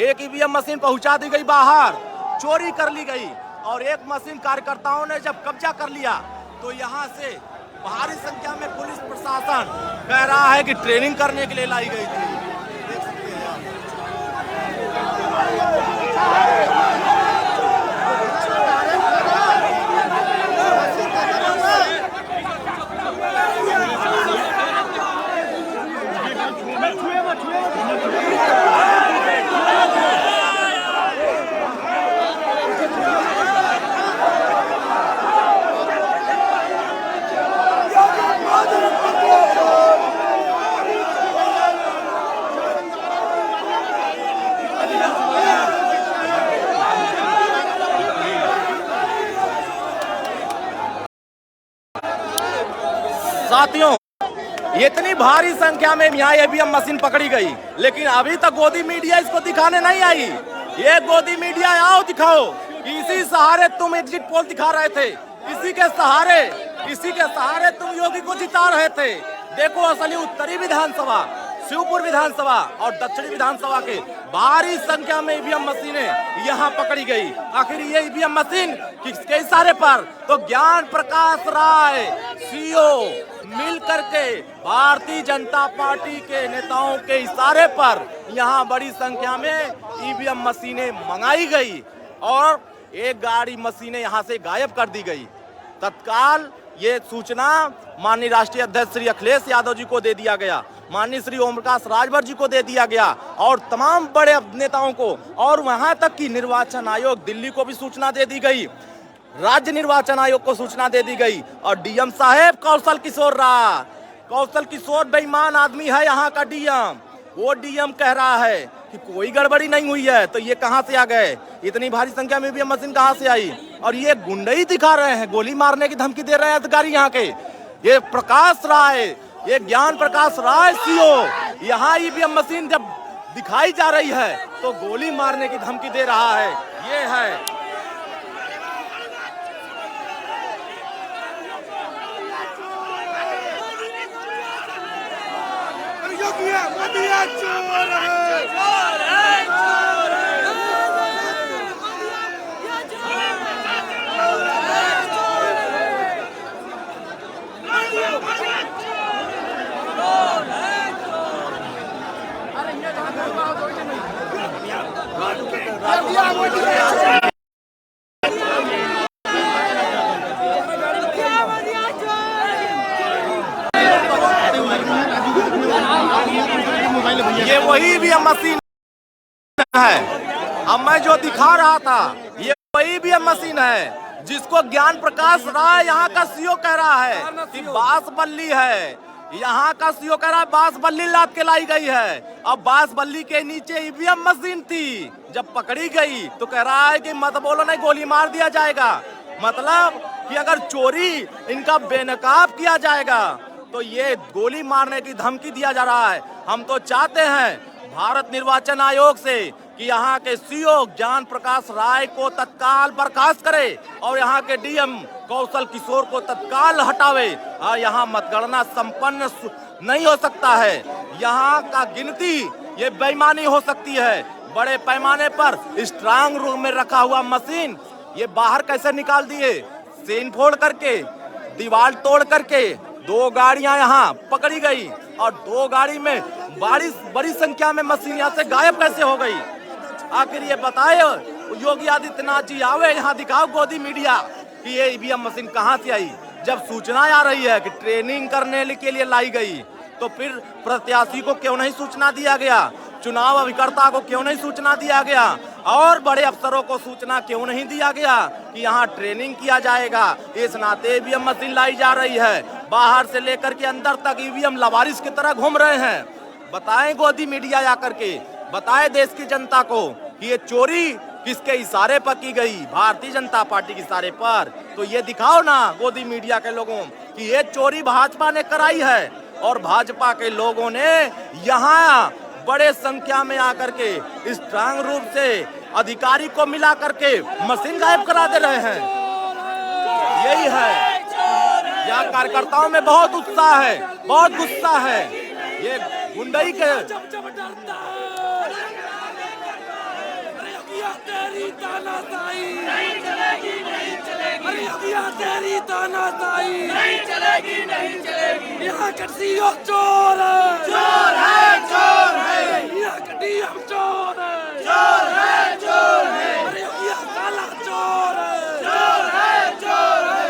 एक ईवीएम मशीन पहुंचा दी गई बाहर, चोरी कर ली गई। और एक मशीन कार्यकर्ताओं ने जब कब्जा कर लिया तो यहाँ से भारी संख्या में पुलिस प्रशासन कह रहा है कि ट्रेनिंग करने के लिए लाई गई थी। देख सकते हैं साथियों, इतनी भारी संख्या में यहाँ ईवीएम मशीन पकड़ी गई, लेकिन अभी तक गोदी मीडिया इसको दिखाने नहीं आई। ये गोदी मीडिया आओ दिखाओ कि इसी सहारे तुम एग्जिट पोल दिखा रहे थे, इसी के सहारे तुम योगी को जिता रहे थे। देखो असली उत्तरी विधानसभा, शिवपुर विधानसभा और दक्षिणी विधानसभा के भारी संख्या में ईवीएम मशीनें यहाँ पकड़ी गई। आखिर ये ईवीएम मशीन किसके इशारे पर? तो ज्ञान प्रकाश राय सीओ मिल करके भारतीय जनता पार्टी के नेताओं के इशारे पर यहाँ बड़ी संख्या में ईवीएम मशीनें मंगाई गई और एक गाड़ी मशीनें यहाँ से गायब कर दी गई। तत्काल ये सूचना माननीय राष्ट्रीय अध्यक्ष श्री अखिलेश यादव जी को दे दिया गया, माननीय श्री ओम प्रकाश राजभर जी को दे दिया गया और तमाम बड़े नेताओं को, और वहां तक कि निर्वाचन आयोग दिल्ली को भी सूचना दे दी गई, राज्य निर्वाचन आयोग को सूचना दे दी गई। और डीएम साहेब कौशल किशोर बेईमान आदमी है यहाँ का डीएम। वो डीएम कह रहा है कि कोई गड़बड़ी नहीं हुई है, तो ये कहां से आ गए? इतनी भारी संख्या में ईवीएम मशीन कहां से आई? और ये गुंडई दिखा रहे हैं, गोली मारने की धमकी दे रहे हैं अधिकारी यहाँ के। ये प्रकाश राय, ये ज्ञान प्रकाश राय सीओ यहाँ ईवीएम मशीन जब दिखाई जा रही है तो गोली मारने की धमकी दे रहा है। ये है ये वही ईवीएम मशीन है। अब मैं जो दिखा रहा था ये वही ईवीएम मशीन है जिसको ज्ञान प्रकाश राय यहाँ का सीओ कह रहा है कि बांसबल्ली है। यहाँ का सीओ कह रहा है बांसबल्ली लाद के लाई गई है। अब बांसबल्ली के नीचे ईवीएम मशीन थी, जब पकड़ी गई तो कह रहा है कि मत बोलो नहीं, गोली मार दिया जाएगा। मतलब कि अगर चोरी इनका बेनकाब किया जाएगा तो ये गोली मारने की धमकी दिया जा रहा है। हम तो चाहते हैं भारत निर्वाचन आयोग से कि यहाँ के सीओ ज्ञान प्रकाश राय को तत्काल बर्खास्त करे और यहाँ के डीएम कौशल किशोर को तत्काल हटावे। यहाँ मतगणना संपन्न नहीं हो सकता है, यहाँ का गिनती ये बेईमानी हो सकती है। बड़े पैमाने पर स्ट्रांग रूम में रखा हुआ मशीन ये बाहर कैसे निकाल दिए? सीन फोड़ करके, दीवार तोड़ करके 2 गाड़ियां यहाँ पकड़ी गई और 2 गाड़ी में बड़ी संख्या में मशीन यहाँ से गायब कैसे हो गई? आखिर ये बताए योगी आदित्यनाथ जी, आवे यहाँ दिखाओ गोदी मीडिया कि ये ईवीएम मशीन कहाँ से आई। जब सूचना आ रही है कि ट्रेनिंग करने के लिए लाई गई तो फिर प्रत्याशी को क्यों नहीं सूचना दिया गया? चुनाव अभिकर्ता को क्यों नहीं सूचना दिया गया? और बड़े अफसरों को सूचना क्यों नहीं दिया गया कि यहाँ ट्रेनिंग किया जाएगा? इस नाते ईवीएम मशीन लाई जा रही है, बाहर से लेकर के अंदर तक ईवीएम लवारिस की तरह घूम रहे हैं। बताएं गोदी मीडिया आकर के, बताएं देश की जनता को कि ये चोरी किसके इशारे पर की गई? भारतीय जनता पार्टी के इशारे पर। तो ये दिखाओ ना गोदी मीडिया के लोगों कि ये चोरी भाजपा ने कराई है और भाजपा के लोगों ने यहाँ बड़े संख्या में आकर के स्ट्रांग रूप से अधिकारी को मिला करके मशीन गायब करा दे रहे हैं। यही है, यहाँ कार्यकर्ताओं में बहुत उत्साह है, बहुत गुस्सा है। ये गुंडई के तेरी तानाशाही नहीं चलेगी, नहीं चलेगी। अरे योगिया तेरी तानाशाही नहीं चलेगी, नहीं चलेगी। यहाँ का सीएम चोर है, चोर है, चोर है। यहाँ का डीएम चोर है, चोर है, चोर है। अरे योगिया काला चोर है, चोर है, चोर है।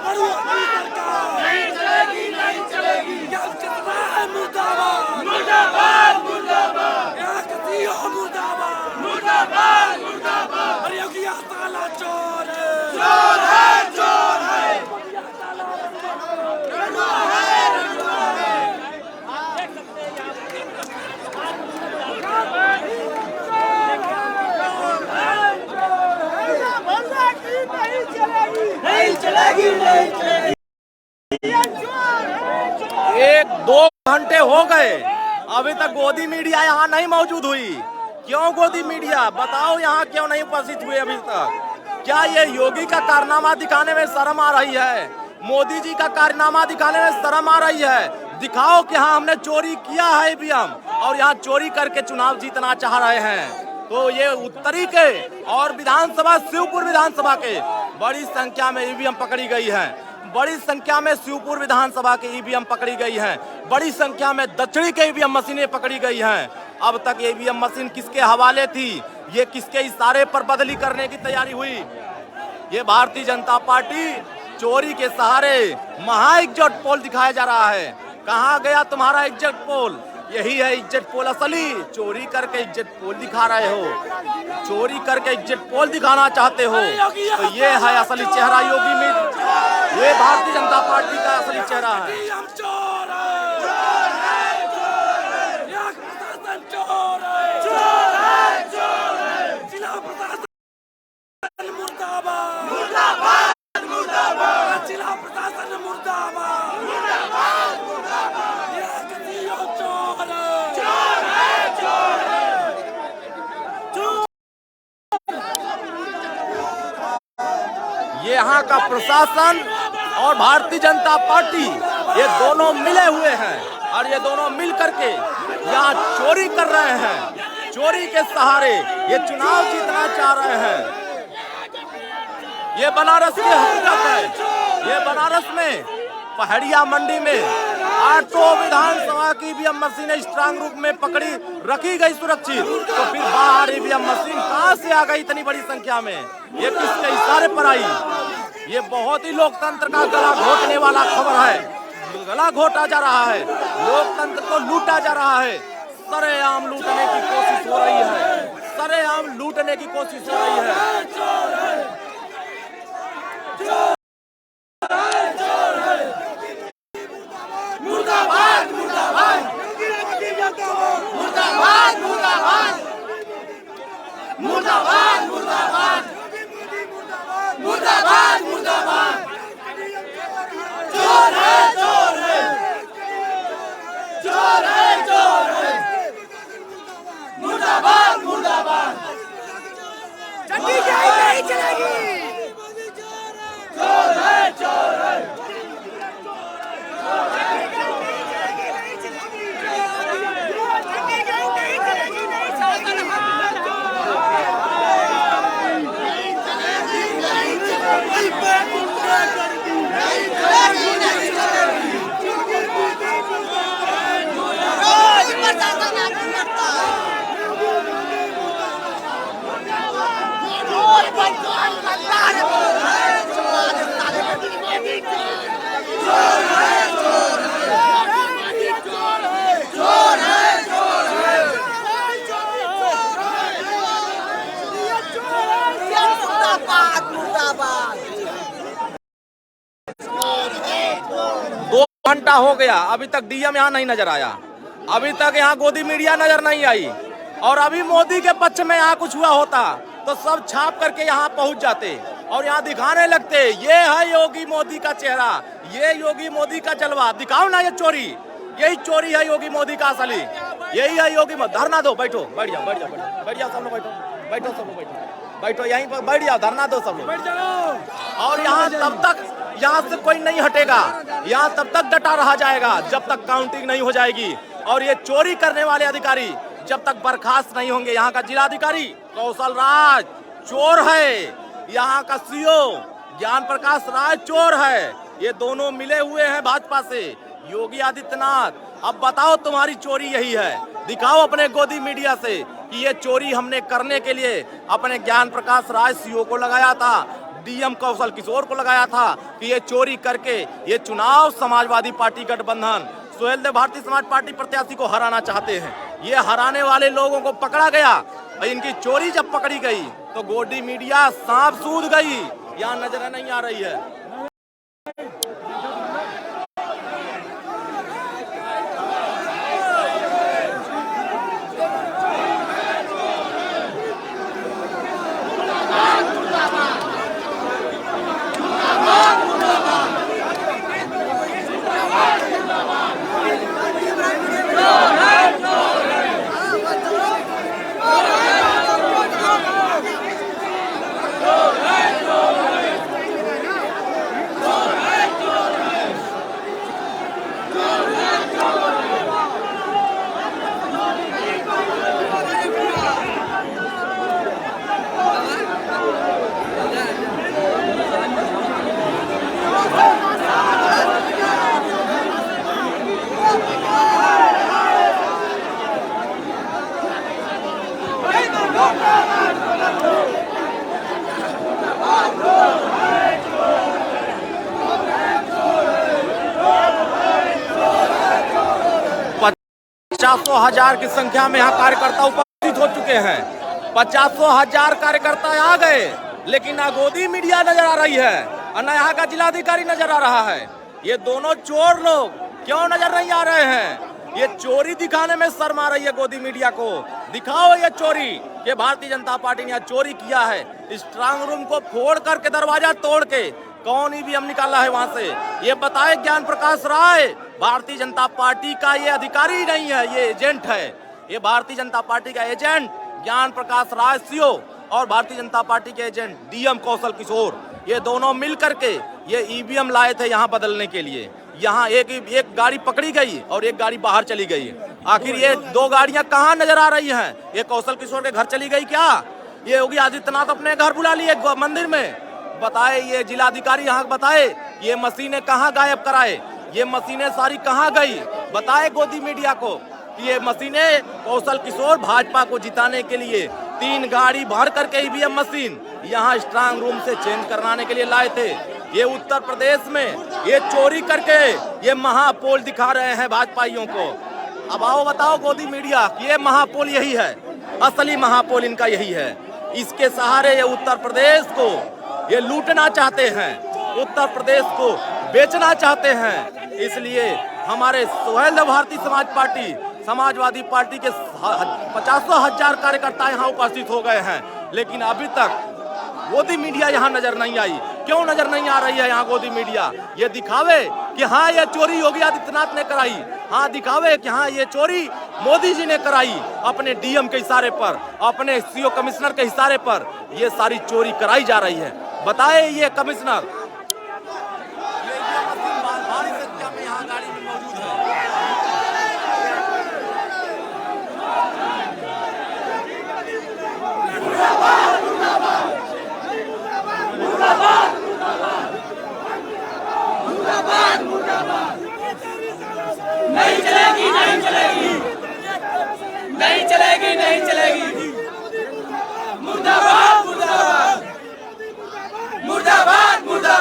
अरे अपनी सरकार नहीं चलेगी, नहीं चलेगी। यहाँ कितना है मुर्दाबाद, मुर्दाबाद, मुर्दाबाद। यहाँ का सीएम मुर्दाबाद, मुर्दाबाद, मुर्दाबाद। अरे योगिया काला चोर है, चोर है, चोर है। नहीं चलेगी, नहीं चलेगी। 1-2 घंटे हो गए, अभी तक गोदी मीडिया यहाँ नहीं मौजूद हुई। क्यों गोदी मीडिया, बताओ यहाँ क्यों नहीं उपस्थित हुए अभी तक? क्या ये योगी का कारनामा दिखाने में शर्म आ रही है? मोदी जी का कारनामा दिखाने में शर्म आ रही है? दिखाओ कि हाँ हमने चोरी किया है ईवीएम और यहाँ चोरी करके चुनाव जीतना चाह रहे हैं। तो ये उत्तरी के और विधानसभा शिवपुर विधानसभा के बड़ी संख्या में ईवीएम पकड़ी गई है। बड़ी संख्या में शिवपुर विधानसभा के ईवीएम पकड़ी गई हैं। बड़ी संख्या में दक्षिणी के ईवीएम मशीनें पकड़ी गई हैं। अब तक ईवीएम मशीन किसके हवाले थी, ये किसके इशारे पर बदली करने की तैयारी हुई? ये भारतीय जनता पार्टी चोरी के सहारे महा इज्जत पोल दिखाया जा रहा है। कहाँ गया तुम्हारा इज्जत पोल? यही है इज्जत पोल असली। चोरी करके इज्जत पोल दिखा रहे हो, चोरी करके इज्जत पोल दिखाना चाहते हो। तो ये है असली चेहरा योगी में, ये भारतीय जनता पार्टी का असली चेहरा है। यहाँ का प्रशासन और भारतीय जनता पार्टी ये दोनों मिले हुए हैं और ये दोनों मिल करके यहाँ चोरी कर रहे हैं। चोरी के सहारे ये चुनाव जीतना चाह रहे हैं। ये बनारस की हकीकत है। ये बनारस में पहाड़िया मंडी में 8 विधानसभा की ईवीएम मशीनें स्ट्रांग रूम में पकड़ी रखी गई सुरक्षित। तो फिर बाहर ईवीएम मशीन कहां से आ गई इतनी बड़ी संख्या में? ये किसके इशारे पर आई? ये बहुत ही लोकतंत्र का गला घोटने वाला खबर है। गला घोटा जा रहा है, लोकतंत्र को लूटा जा रहा है। सरेआम लूटने की कोशिश हो रही है, सरेआम लूटने की कोशिश हो रही है। मुर्दाबाद, मुर्दाबाद, मुर्दाबाद, मुर्दाबाद, मुर्दाबाद, मुर्दाबाद, मुर्दाबाद, मुर्दाबाद। चोर है, चोर है, चोर है, चोर है। मुर्दाबाद, मुर्दाबाद। चड्डी नहीं चलेगी। चोर है, चोर है। घंटा हो गया, अभी तक डीएम यहाँ नहीं नजर आया, अभी तक यहाँ गोदी मीडिया नजर नहीं आई। और अभी मोदी के पक्ष में यहाँ कुछ हुआ होता तो सब छाप करके यहाँ पहुंच जाते और यहाँ दिखाने लगते। ये है योगी मोदी का चेहरा, ये योगी मोदी का जलवा। दिखाओ ना ये चोरी, यही चोरी है योगी मोदी का असली, यही है योगी। धरना दो, बैठो, बैठ जाओ, बैठ जाओ, बैठ जाओ सब लोग, बैठो, बैठो सब लोग, बैठो, बैठो यहीं पर बैठ जाओ, धरना दो सब लोग। और यहाँ तब तक यहाँ से कोई नहीं हटेगा, यहाँ तब तक डटा रहा जाएगा जब तक काउंटिंग नहीं हो जाएगी। और ये चोरी करने वाले अधिकारी जब तक बर्खास्त नहीं होंगे, यहाँ का जिलाधिकारी कौशल राज चोर है, यहाँ का सीओ ज्ञान प्रकाश राय चोर है। ये दोनों मिले हुए हैं भाजपा से। योगी आदित्यनाथ, अब बताओ तुम्हारी चोरी यही है, दिखाओ अपने गोदी मीडिया से कि ये चोरी हमने करने के लिए अपने ज्ञान प्रकाश राय सीओ को लगाया था, डीएम कौशल किशोर को लगाया था कि ये चोरी करके ये चुनाव समाजवादी पार्टी गठबंधन सुहेलदेव भारतीय समाज पार्टी प्रत्याशी को हराना चाहते हैं। ये हराने वाले लोगों को पकड़ा गया और इनकी चोरी जब पकड़ी गई तो गोदी मीडिया सांप सूद गई, यहाँ नजर नहीं आ रही है। 50,000 की संख्या में यहाँ कार्यकर्ता उपस्थित हो चुके हैं। 50,000 कार्यकर्ता आ गए, लेकिन ना गोदी मीडिया नजर आ रही है और ना यहाँ का जिलाधिकारी नजर आ रहा है। ये दोनों चोर लोग क्यों नजर नहीं आ रहे हैं? ये चोरी दिखाने में शर्म आ रही है गोदी मीडिया को। दिखाओ ये चोरी कि भारतीय जनता पार्टी ने यहाँ चोरी किया है। स्ट्रांग रूम को फोड़ करके दरवाजा तोड़ के कौन ईवीएम निकाला है वहां से, ये बताए ज्ञान प्रकाश राय। भारतीय जनता पार्टी का ये अधिकारी नहीं है, ये एजेंट है। ये भारतीय जनता पार्टी का एजेंट ज्ञान प्रकाश राय सीओ और भारतीय जनता पार्टी के एजेंट डीएम कौशल किशोर, ये दोनों मिल करके ये ईवीएम लाए थे यहाँ बदलने के लिए। यहाँ एक गाड़ी पकड़ी गई और एक गाड़ी बाहर चली गई। आखिर ये दो गाड़ियां कहाँ नजर आ रही हैं? ये कौशल किशोर के घर चली गई क्या? ये योगी आदित्यनाथ अपने घर बुला लिए मंदिर में? बताए ये जिलाधिकारी यहाँ बताए ये मशीनें कहाँ गायब कराए, ये मशीनें सारी कहाँ गई? बताए गोदी मीडिया को कि ये मशीनें कौशल किशोर भाजपा को जिताने के लिए 3 गाड़ी भर करके ईवीएम मशीन यहाँ स्ट्रांग रूम से चेंज कराने के लिए लाए थे। ये उत्तर प्रदेश में ये चोरी करके ये महापोल दिखा रहे हैं भाजपाइयों को। अब आओ बताओ गोदी मीडिया कि ये महापोल यही है, असली महापोल इनका यही है। इसके सहारे ये उत्तर प्रदेश को ये लूटना चाहते हैं, उत्तर प्रदेश को बेचना चाहते हैं। इसलिए हमारे सुहेलदेव भारतीय समाज पार्टी समाजवादी पार्टी के 50,000 कार्यकर्ता यहाँ उपस्थित हो गए हैं, लेकिन अभी तक गोदी मीडिया यहाँ नजर नहीं आई। क्यों नजर नहीं आ रही है यहाँ गोदी मीडिया? ये दिखावे कि हाँ ये चोरी योगी आदित्यनाथ ने कराई, हाँ दिखावे कि हाँ ये चोरी मोदी जी ने कराई। अपने डीएम के इशारे पर, अपने सीओ कमिश्नर के इशारे पर ये सारी चोरी कराई जा रही है। बताए ये कमिश्नर भारी संख्या में यहाँ गाड़ी में मौजूद है। नहीं चलेगी, नहीं चलेगी, नहीं चलेगी, नहीं चलेगी। मुर्दाबाद, मुर्दाबाद, मुर्दाबाद, मुर्दाबाद।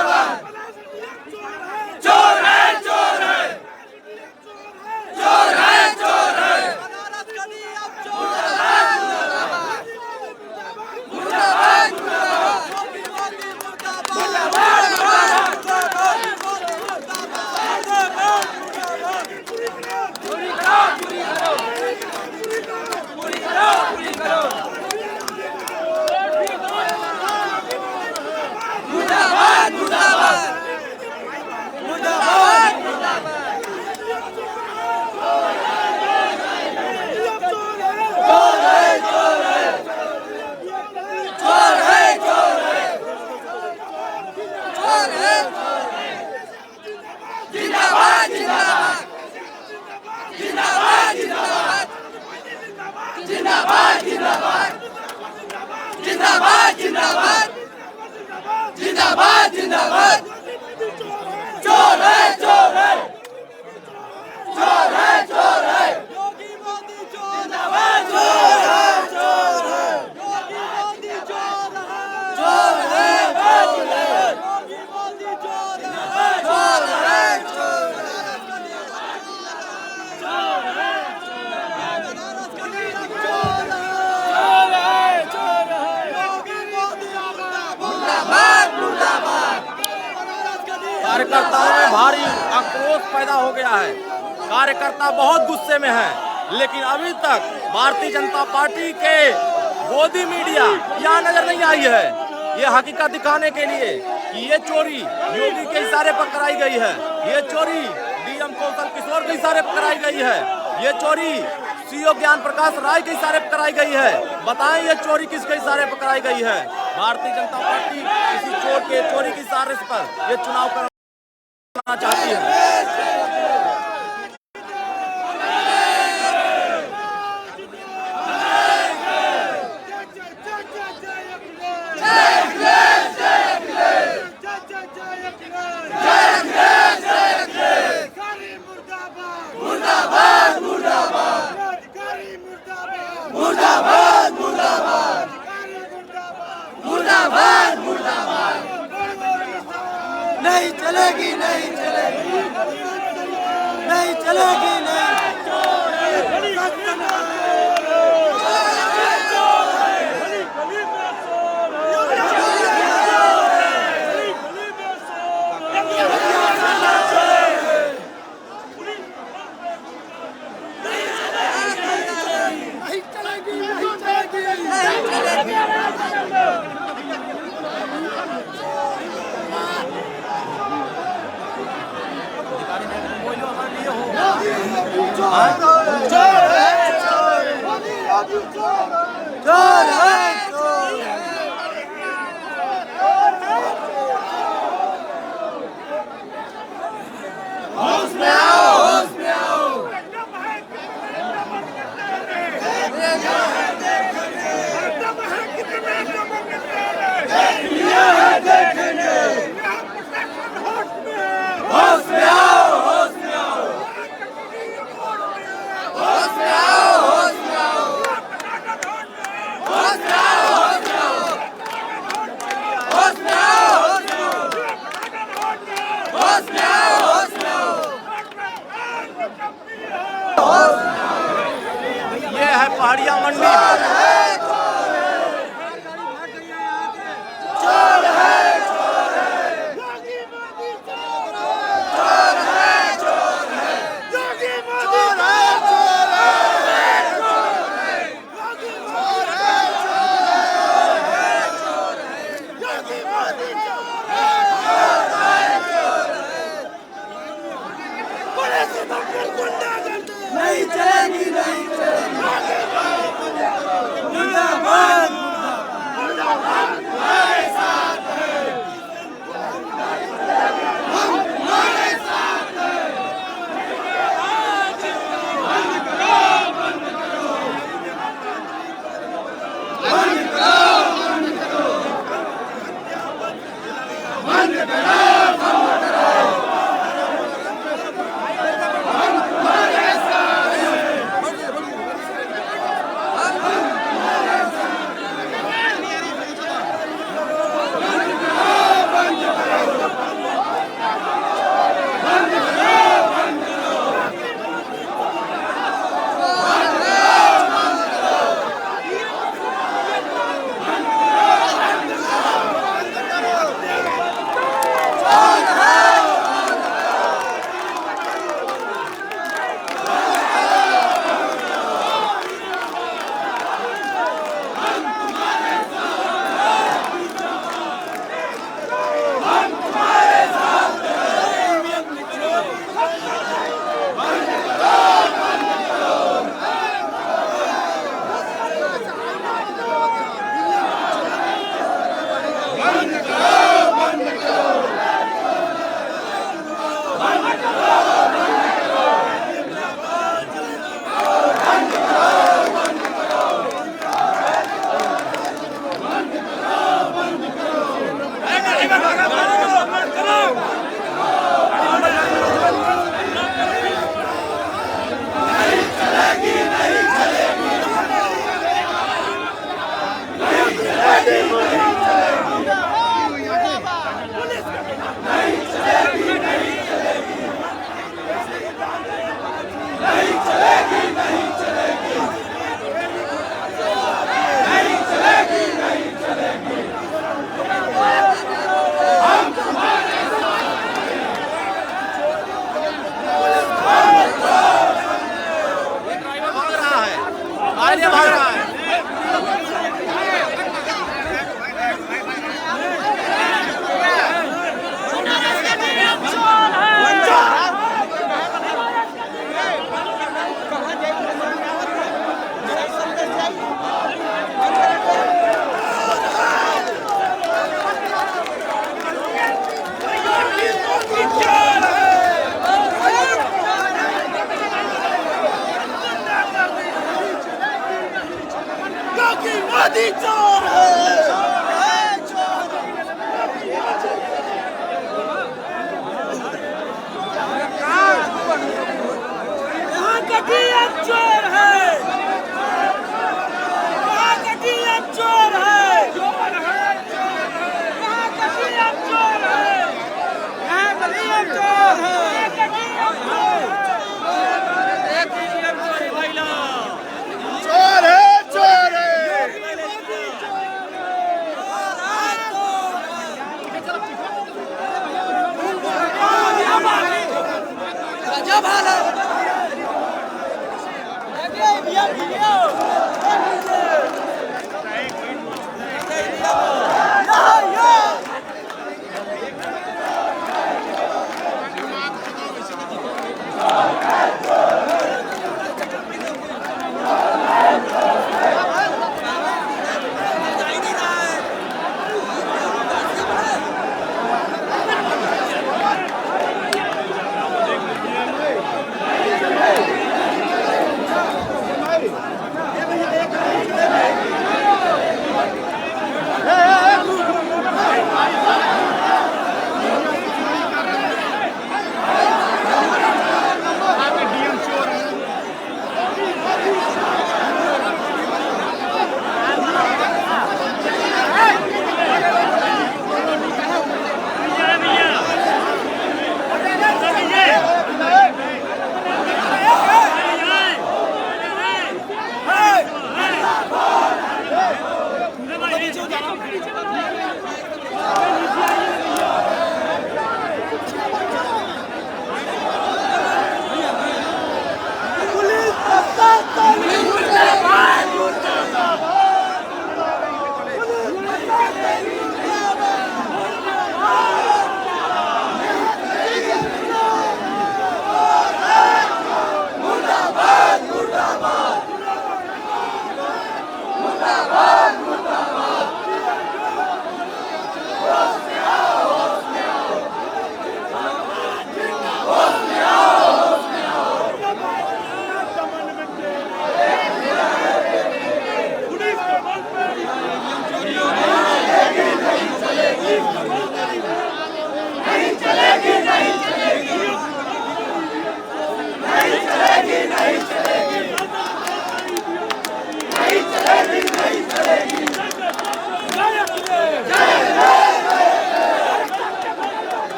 जिंदाबाद जिंदाबाद चोर है चोर है चोर है चोर है योगी मोदी चोर जिंदाबाद चोर है चोर है योगी मोदी चोर है योगी मोदी चोर है चोर है चोर कार्यकर्ताओं में भारी आक्रोश पैदा हो गया है। कार्यकर्ता बहुत गुस्से में है, लेकिन अभी तक भारतीय जनता पार्टी के गोदी मीडिया यहाँ नजर नहीं आई है। ये हकीकत दिखाने के लिए कि ये चोरी योगी के इशारे पर कराई गई है, ये चोरी डीएम कौशल किशोर के इशारे पर कराई गई है, ये चोरी सीओ ज्ञान प्रकाश राय के इशारे पर कराई गई है। बताएं ये चोरी किसके इशारे पर कराई गई है? भारतीय जनता पार्टी किसी चोर के चोरी के इशारे पर ये चुनाव कराना चाहती है। मुर्दाबाद मुर्दाबाद मुर्दाबाद मुर्दाबाद नहीं चलेगी नहीं चलेगी नहीं चलेगी नहीं ये है पहाड़िया मंडी। नहीं चलेगी नहीं चलेगी मुर्दाबाद मुर्दाबाद हमारे साथ है हमारे साथ है बंद करो बंद करो बंद करो बंद करो गजब हाल है।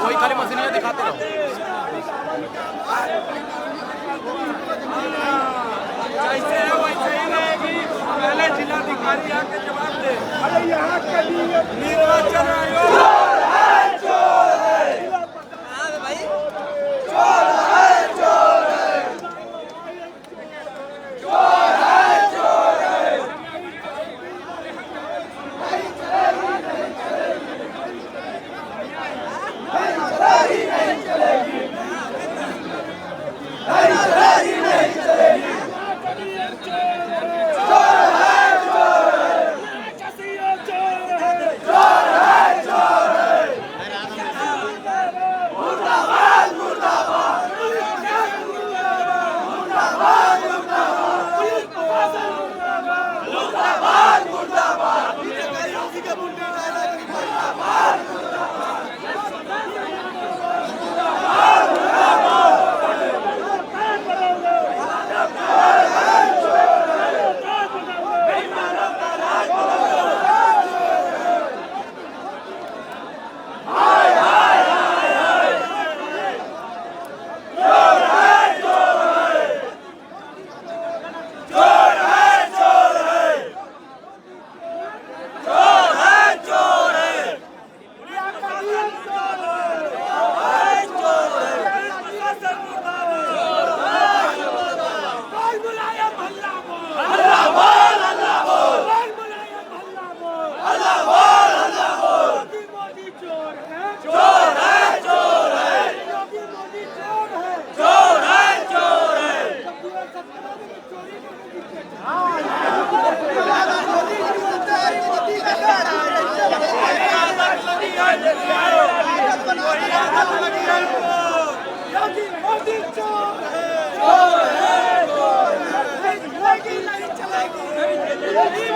वही खाली मशीनें दिखाते रहो। जैसे है वैसे ही रहेगी। पहले जिलाधिकारी आके जवाब दे। अरे यहाँ के निर्वाचन आयोग मोदी चोर है, चोर है, चोर है, चलेगी नहीं चलेगी, नहीं चलेगी।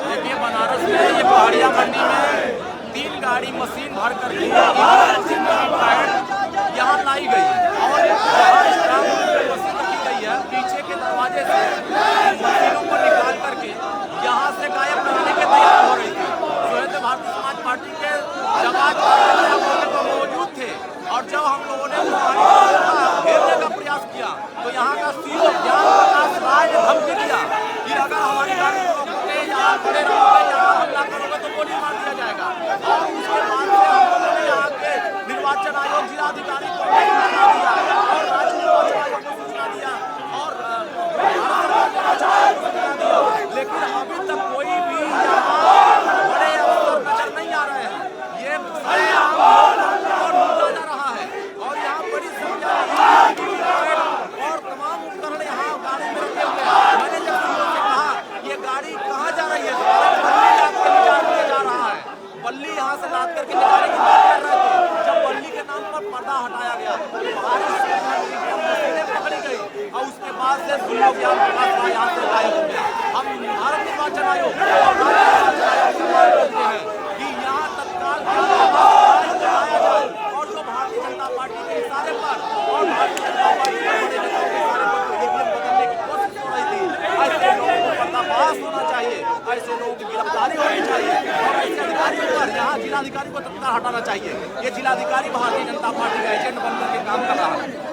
देखिए बनारस में ये पहाड़िया मंडी में 3 गाड़ी मशीन भर करके यहाँ लाई गई और जहाँ मशीन रखी गई है पीछे के दरवाजे से मशीनों को निकाल करके यहाँ से गायब करने के तैयार हो रही थी। भारतीय समाज पार्टी के जवान मौजूद थे और जब हम लोगों ने घेरने का प्रयास किया तो यहाँ का सीओ ज्ञान प्रकाश राय ने धमकी दिया कि अगर हमारी गाड़ी को रोकोगे यहाँ खड़े रहोगे यहाँ हमला करोगे तो गोली मार दिया जाएगा। और उसके बाद से हम लोगों ने यहाँ के निर्वाचन आयोग जिलाधिकारी को सूचना दिया और राज्य निर्वाचन आयोग को सूचना दिया और लेकिन अभी तक कोई भी यहाँ बड़े अफसर नजर नहीं आ रहे हैं। ये सरेआम लूटा जा रहा है और यहाँ बड़ी संख्या और तमाम उपकरण यहाँ गाड़ी में रखे हुए हैं। मैंने जब सीओ से कहा ये गाड़ी कहाँ जा रही है तो बल्ली जा रहा है, बल्ली यहाँ से लाद करके निकालने की बात कर रहे थे। जब बल्ली के नाम पर पर्दा हटाया गया मशीनें पकड़ी गई और उसके बाद से सीओ ज्ञान प्रकाश राय यहाँ से गायब हो गया। हम भारत निर्वाचन आयोग और राज्य निर्वाचन आयोग से मांग करते हैं कि यहाँ तत्काल लगाया जाए और जो भारतीय जनता पार्टी के इशारे पर और भारतीय जनता पार्टी के बड़े नेताओं के इशारे पर ईवीएम बदलने की कोशिश हो रही थी, ऐसे लोगों को पर्दाफाश होना चाहिए, ऐसे लोगों की गिरफ्तारी होनी चाहिए और ऐसे अधिकारियों पर यहाँ जिलाधिकारी को तत्काल हटाना चाहिए। ये जिलाधिकारी भारतीय जनता पार्टी का एजेंट बनकर के काम कर रहा है।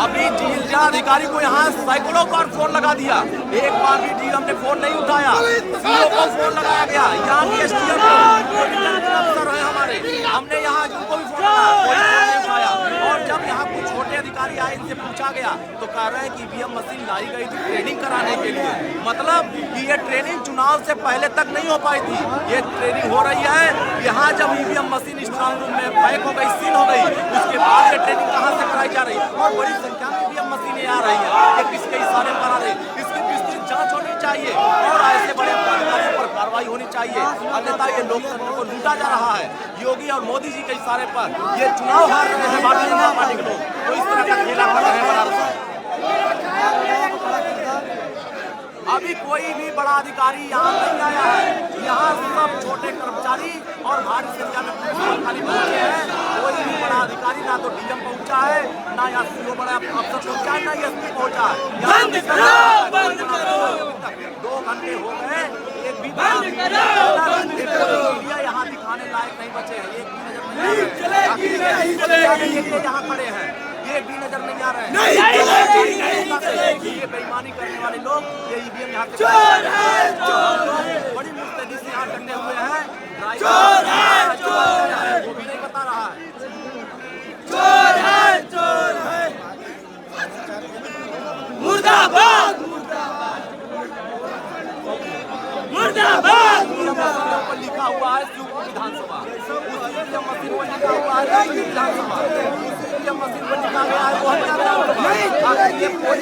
अभी जिलाधिकारी को यहाँ सैकड़ों बार फोन लगा दिया, एक बार भी डीएम ने फोन नहीं उठाया। सीओ को फोन लगाया गया, यहाँ की एसडीएम अफसर है हमारे, हमने यहाँ उनको भी फोन लगाया, कोई फोन नहीं उठाया। और जब यहाँ कुछ छोटे अधिकारी आए, इनसे पूछा गया तो कह रहे हैं कि ईवीएम मशीन लाई गई थी ट्रेनिंग कराने के लिए। मतलब कि ये ट्रेनिंग चुनाव से पहले तक नहीं हो पाई थी, ये ट्रेनिंग हो रही है। यहाँ जब ईवीएम मशीन स्ट्रांग रूम में पैक हो गई, सील हो गई, उसके बाद ये ट्रेनिंग कहाँ से कराई जा रही है और बड़ी संख्या में ईवीएम मशीनें आ रही है। ये किसके इशारे पर आ रही है? इसकी विस्तृत जांच होनी चाहिए और ऐसे बड़े अधिकारियों पर कार्रवाई होनी चाहिए, अन्यथा ये लोकतंत्र को लूटा जा रहा है। योगी और मोदी जी के इशारे पर ये चुनाव हार रहे हैं भारतीय जनता पार्टी के लोग, तो इस तरह का खेला कर रहे हैं बनारस में। अभी कोई भी बड़ा अधिकारी यहाँ नहीं आया है, यहाँ सब छोटे कर्मचारी और भारी संख्या में अधिकारी पहुंचे हैं। कोई भी बड़ा अधिकारी ना तो डीएम पहुंचा है, ना यहाँ सीओ बड़ा अफसर पहुंचा है, ना एसपी पहुंचा है। 2 घंटे हो गए, एक भी मीडिया यहाँ दिखाने लायक नहीं बचे हैं, एक भी नजर नहीं आ रहे हैं। यहाँ खड़े हैं, ये भी नजर नहीं आ रहे हैं। ये बेईमानी करने वाले लोग ये ईवीएम यहाँ बड़ी मुस्तैदी से यहाँ डटे हुए हैं। वो भी नहीं बता रहा है। चोर है, चोर है, मुर्दाबाद, मुर्दाबाद, मुर्दाबाद। लिखा हुआ है शिवपुर विधानसभा, ईवीएम मशीन पर लिखा हुआ है विधानसभा, ईवीएम मशीन पर लिखा गया है वो ये कोई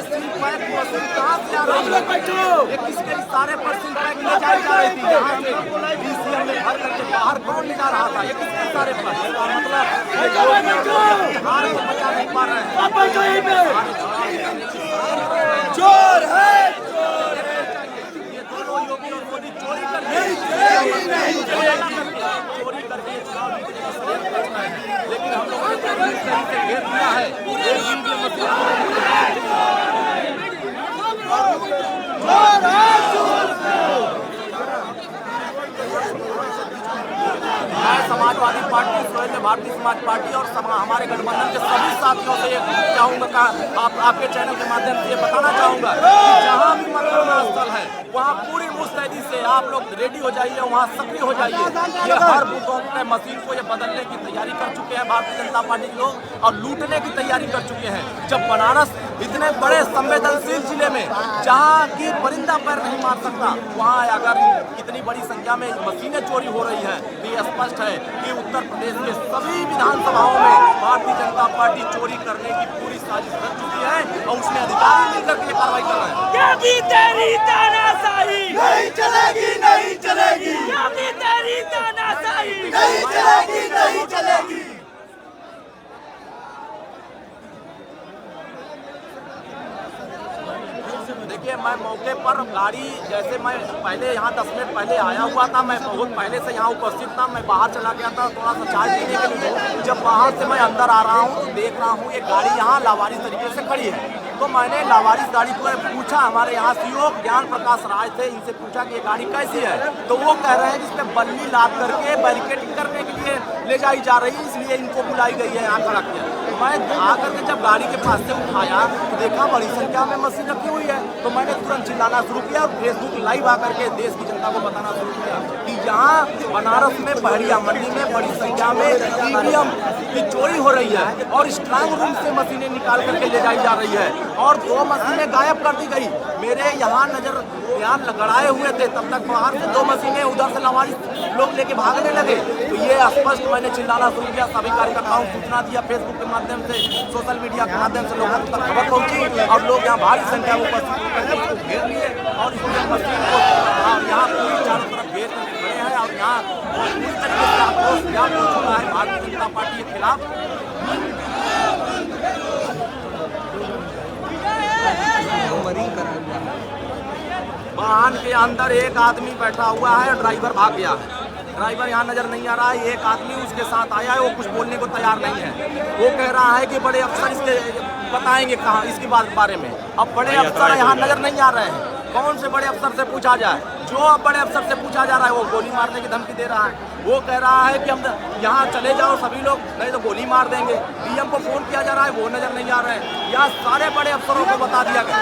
सील पैक मशीन कहाँ से आ रही है? ये किसके इशारे पर सील पैक ले जाई जा रही थी? यहाँ से डीसीएम में भर करके बाहर कौन ले जा रहा था? ये किसके इशारे पर? इसका मतलब हार को बचा नहीं पा रहे हैं। चोर है, ये दोनों योगी और मोदी चोरी करके चुनाव जीतने का षड्यंत्र कर रहे हैं। लेकिन हम लोग मुस्तैदी से घेर दिया है। मैं समाजवादी पार्टी, स्वयं भारतीय समाज पार्टी और हमारे गठबंधन के सभी साथियों से चाहूंगा, आपके चैनल के माध्यम से ये बताना चाहूंगा कि जहां भी मतगणना स्थल है वहां पूरी मुस्तैदी से आप लोग रेडी हो जाइए, वहां सक्रिय हो जाइए। ये हर बूथों में मशीन को ये बदलने की तैयारी कर चुके हैं भारतीय जनता पार्टी के लोग और लूटने की तैयारी कर चुके हैं। जब बनारस इतने बड़े संवेदनशील जिले में जहाँ की परिंदा पैर नहीं मार सकता, वहाँ अगर इतनी बड़ी संख्या में मशीनें चोरी हो रही हैं तो ये स्पष्ट है कि उत्तर प्रदेश के सभी विधानसभाओं में भारतीय जनता पार्टी चोरी करने की पूरी साजिश कर चुकी है और उसमें अधिकारी मिलकर के कार्रवाई कर रहे हैं। तेरी तानाशाही नहीं चलेगी, नहीं चलेगी। तेरी तानाशाही नहीं चलेगी, नहीं चलेगी। देखिए, मैं मौके पर गाड़ी, जैसे मैं पहले यहाँ 10 मिनट पहले आया हुआ था, मैं बहुत पहले से यहाँ उपस्थित था। मैं बाहर चला गया था थोड़ा सा चाय पीने के लिए। जब बाहर से मैं अंदर आ रहा हूँ तो देख रहा हूँ एक गाड़ी यहाँ लावारिस तरीके से खड़ी है। तो मैंने लावारिस गाड़ी को पूछा, हमारे यहाँ सीओ ज्ञान प्रकाश राय थे, इनसे पूछा कि ये गाड़ी कैसी है। तो वो कह रहे हैं कि इसमें बल्ली लाद करके बैरिकेडिंग करने के लिए ले जाई जा रही है, इसलिए इनको बुलाई गई है, यहाँ खड़ा किया। मैं आकर के जब गाड़ी के पास से उठाया तो देखा बड़ी संख्या में मशीन रखी हुई है। तो मैंने तुरंत चिल्लाना शुरू किया और फेसबुक लाइव आकर के देश की जनता को बताना शुरू किया कि यहाँ बनारस में बहरिया मंडी में बड़ी संख्या में ईवीएम की चोरी हो रही है और स्ट्रांग रूम से मशीनें निकाल करके ले जाई जा रही है और 2 मशीनें गायब कर दी गई। मेरे यहाँ नजर गड़ाए हुए थे, तब तक बाहर से 2 मशीनें उधर से लावारिस लोग लेके भागने लगे। तो ये स्पष्ट मैंने चिल्लाना शुरू किया, सभी कार्यकर्ताओं को सूचना दिया, फेसबुक के माध्यम से, सोशल मीडिया के माध्यम से लोगों तक खबर पहुंची और लोग यहाँ भारी संख्या में उपस्थित होकर उसको घेर लिए और इस मशीन को यहाँ पूरी चारों तरफ घेर करके खड़े हैं और यहाँ पूरी तरीके से आक्रोश व्याप्त हो चुका है भारतीय जनता पार्टी के खिलाफ। वाहन के अंदर एक आदमी बैठा हुआ है, ड्राइवर भाग गया। ड्राइवर यहाँ नजर नहीं आ रहा है। एक आदमी उसके साथ आया है, वो कुछ बोलने को तैयार नहीं है। वो कह रहा है कि बड़े अफसर इसके बताएंगे कहाँ इसके बारे में। अब बड़े अफसर यहाँ नजर नहीं आ रहे हैं। कौन से बड़े अफसर से पूछा जाए? जो अब बड़े अफसर से पूछा जा रहा है वो गोली मारने की धमकी दे रहा है। वो कह रहा है कि हम यहाँ चले जाओ सभी लोग, नहीं तो गोली मार देंगे। डीएम को फोन किया जा रहा है, वो नजर नहीं आ रहे हैं। यहाँ सारे बड़े अफसरों को बता दिया गया।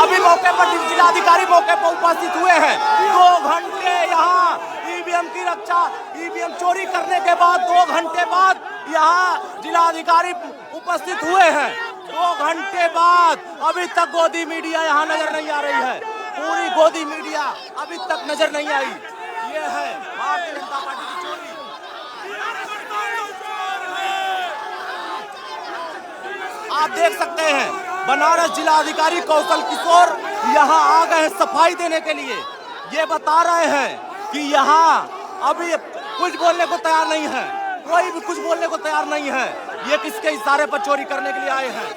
अभी मौके पर जिलाधिकारी मौके पर उपस्थित हुए हैं। 2 घंटे यहाँ ईवीएम की रक्षा, ईवीएम चोरी करने के बाद 2 घंटे बाद यहाँ जिलाधिकारी उपस्थित हुए हैं। 2 घंटे बाद अभी तक गोदी मीडिया यहाँ नजर नहीं आ रही है। पूरी गोदी मीडिया अभी तक नजर नहीं आई। ये है भारतीय जनता पार्टी की चोरी। आप देख सकते हैं बनारस जिलाधिकारी कौशल किशोर यहाँ आ गए हैं सफाई देने के लिए। ये बता रहे हैं कि यहाँ अभी कुछ बोलने को तैयार नहीं है, कोई भी कुछ बोलने को तैयार नहीं है। ये किसके इशारे पर चोरी करने के लिए आए हैं?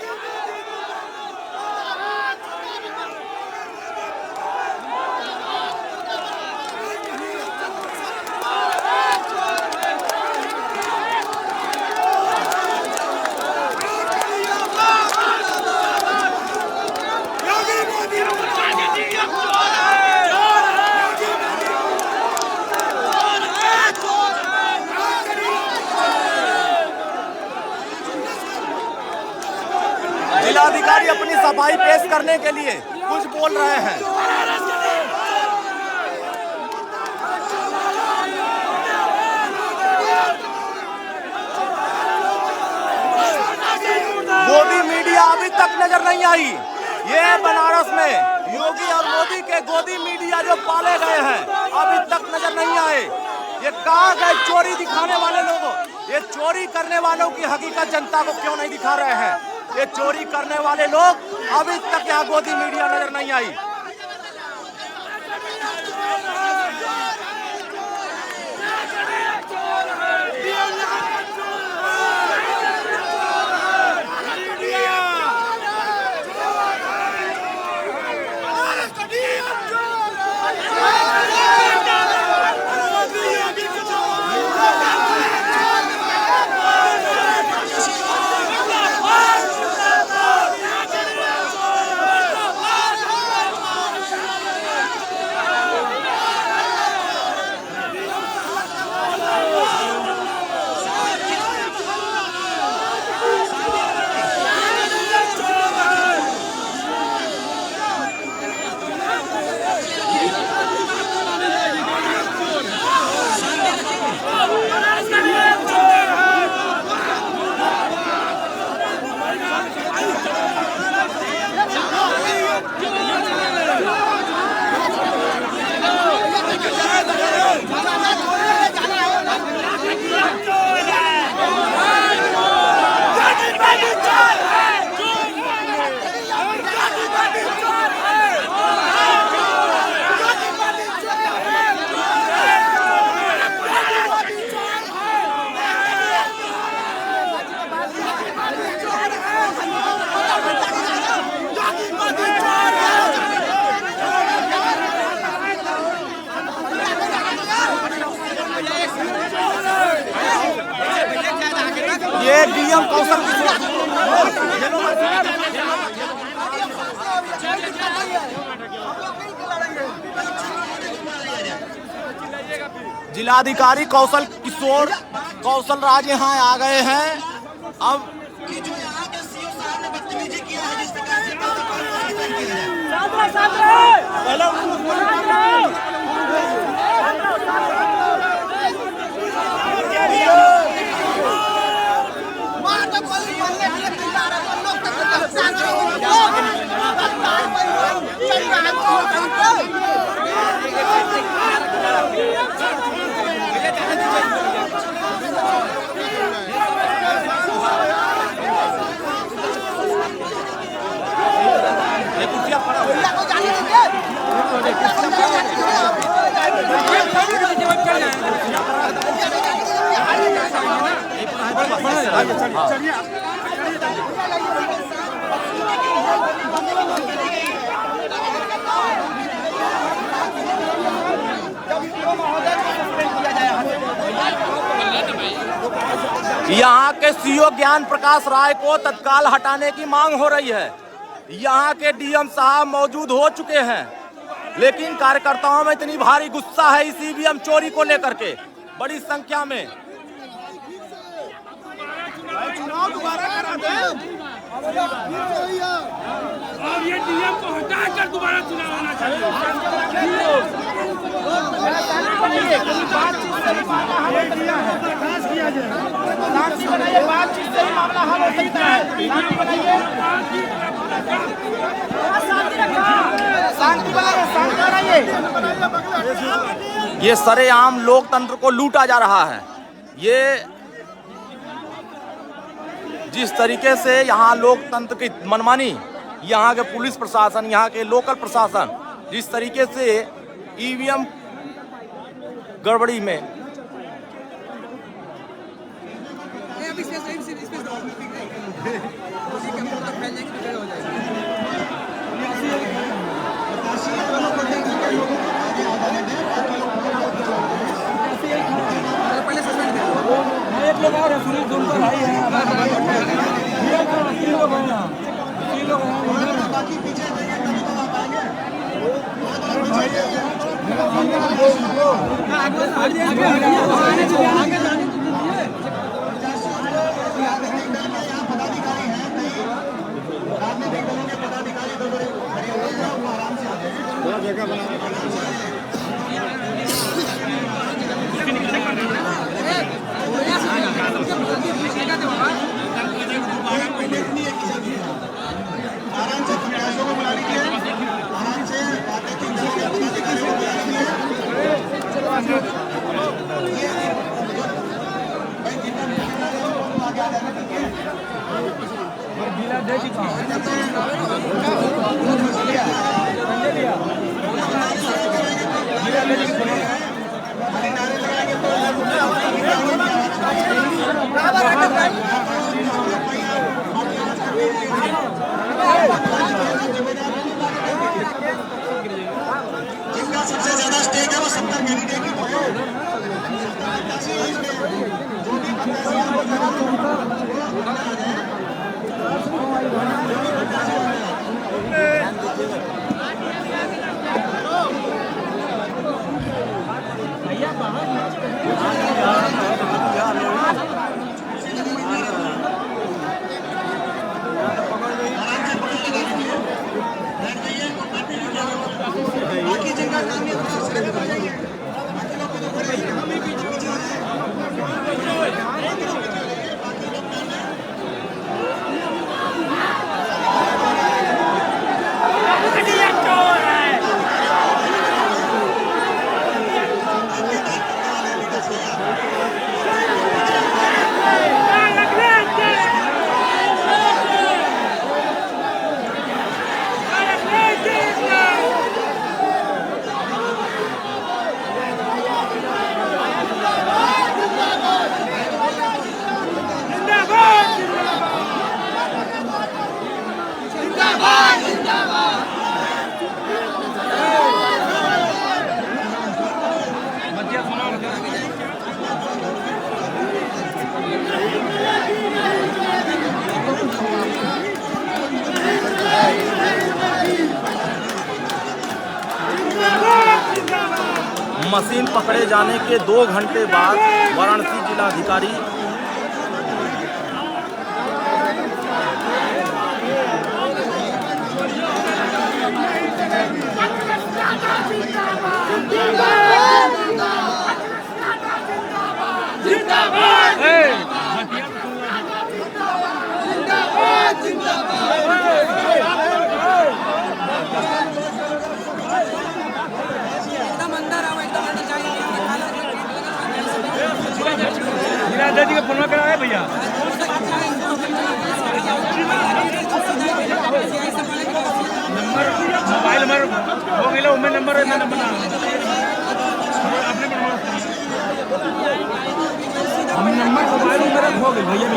हाथापाई पेश करने के लिए कुछ बोल रहे हैं। गोदी मीडिया अभी तक नजर नहीं आई। ये बनारस में योगी और मोदी के गोदी मीडिया जो पाले गए हैं अभी तक नजर नहीं आए। ये कहाँ गए चोरी दिखाने वाले लोगों? ये चोरी करने वालों की हकीकत जनता को क्यों नहीं दिखा रहे हैं? ये चोरी करने वाले लोग अभी तक यहाँ गोदी मीडिया नजर नहीं आई। ये डीएम कौशल जिलाधिकारी कौशल राज यहाँ आ गए हैं। अब यहाँ के सीओ ज्ञान प्रकाश राय को तत्काल हटाने की मांग हो रही है। यहाँ के डीएम साहब मौजूद हो चुके हैं, लेकिन कार्यकर्ताओं में इतनी भारी गुस्सा है इस ईवीएम चोरी को लेकर के बड़ी संख्या में। चुनाव दोबारा करा दे और ये डीएम को हटाकर दोबारा चुनाव होना चाहिए। ये सरेआम लोकतंत्र को लूटा जा रहा है। ये जिस तरीके से यहाँ लोकतंत्र की मनमानी, यहाँ के पुलिस प्रशासन, यहाँ के लोकल प्रशासन जिस तरीके से ईवीएम गड़बड़ी में लोग और सुनील जोनकर भाई हैं, पदाधिकारी हैं, आराम से प्रत्याशियों को बुला लीजिए, आराम से बातें की जिनका सबसे ज्यादा स्टेक है वो 70 कैंडिडेट की तो है। जो भी बाकी जिनका काम है वो सारे आ जाइए, बाकी लोग तो खड़े हैं, हम ही पीछे पीछे आ रहे हैं। मशीन पकड़े जाने के 2 घंटे बाद वाराणसी जिलाधिकारी जी का फोन करा है भैया नंबर मोबाइल नंबर हो गया उमें नंबर है नंबर अपने नंबर मोबाइल मेरा हो गया भैया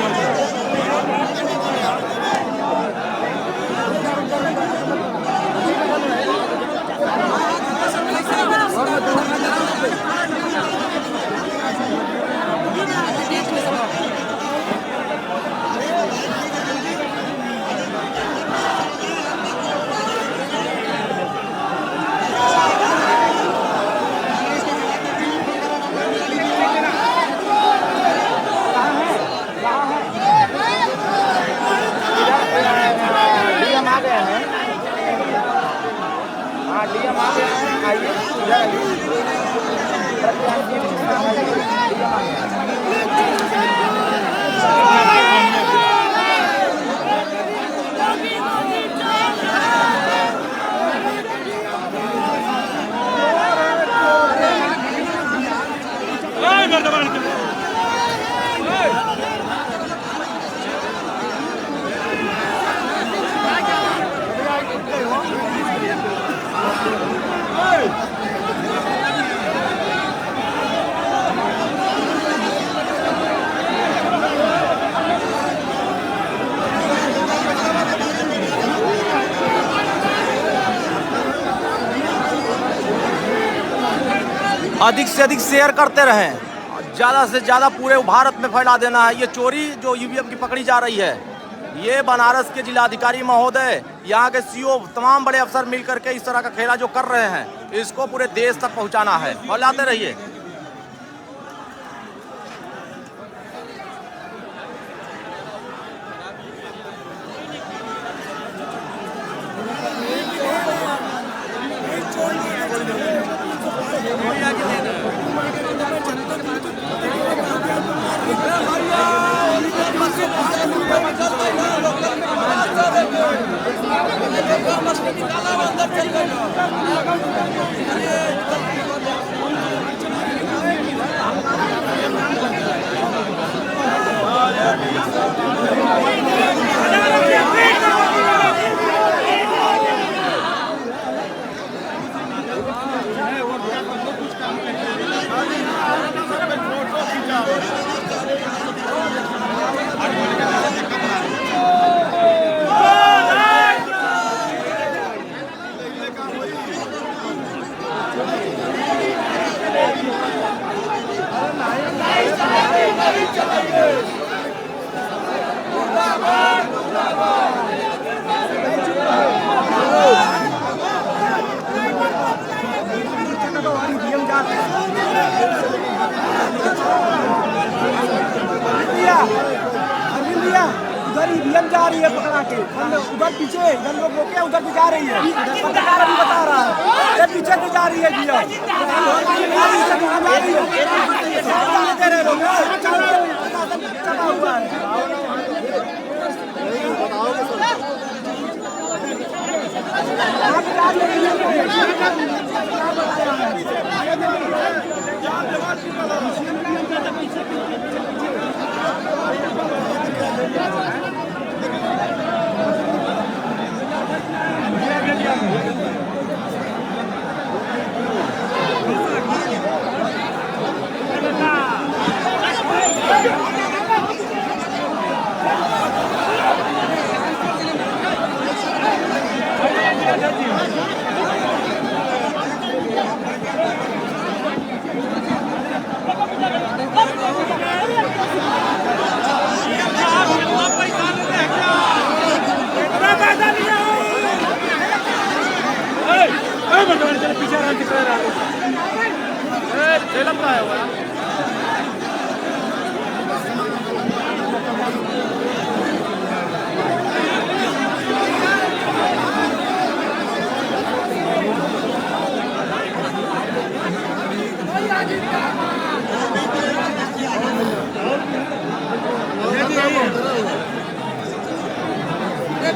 अधिक से अधिक शेयर करते रहें, ज़्यादा से ज़्यादा पूरे भारत में फैला देना है। ये चोरी जो ईवीएम की पकड़ी जा रही है, ये बनारस के जिलाधिकारी महोदय, यहाँ के सीओ, तमाम बड़े अफसर मिलकर के इस तरह का खेला जो कर रहे हैं, इसको पूरे देश तक पहुँचाना है। फैलाते रहिए। चोरी उधर ईवीएम जा रही है पकड़ा के, उधर पीछे इधर लोग रोके, उधर भी जा रही है, पत्रकार अभी बता रहा है, ये पीछे से जा रही है ईवीएम, दे रहे लोग चला हुआ है।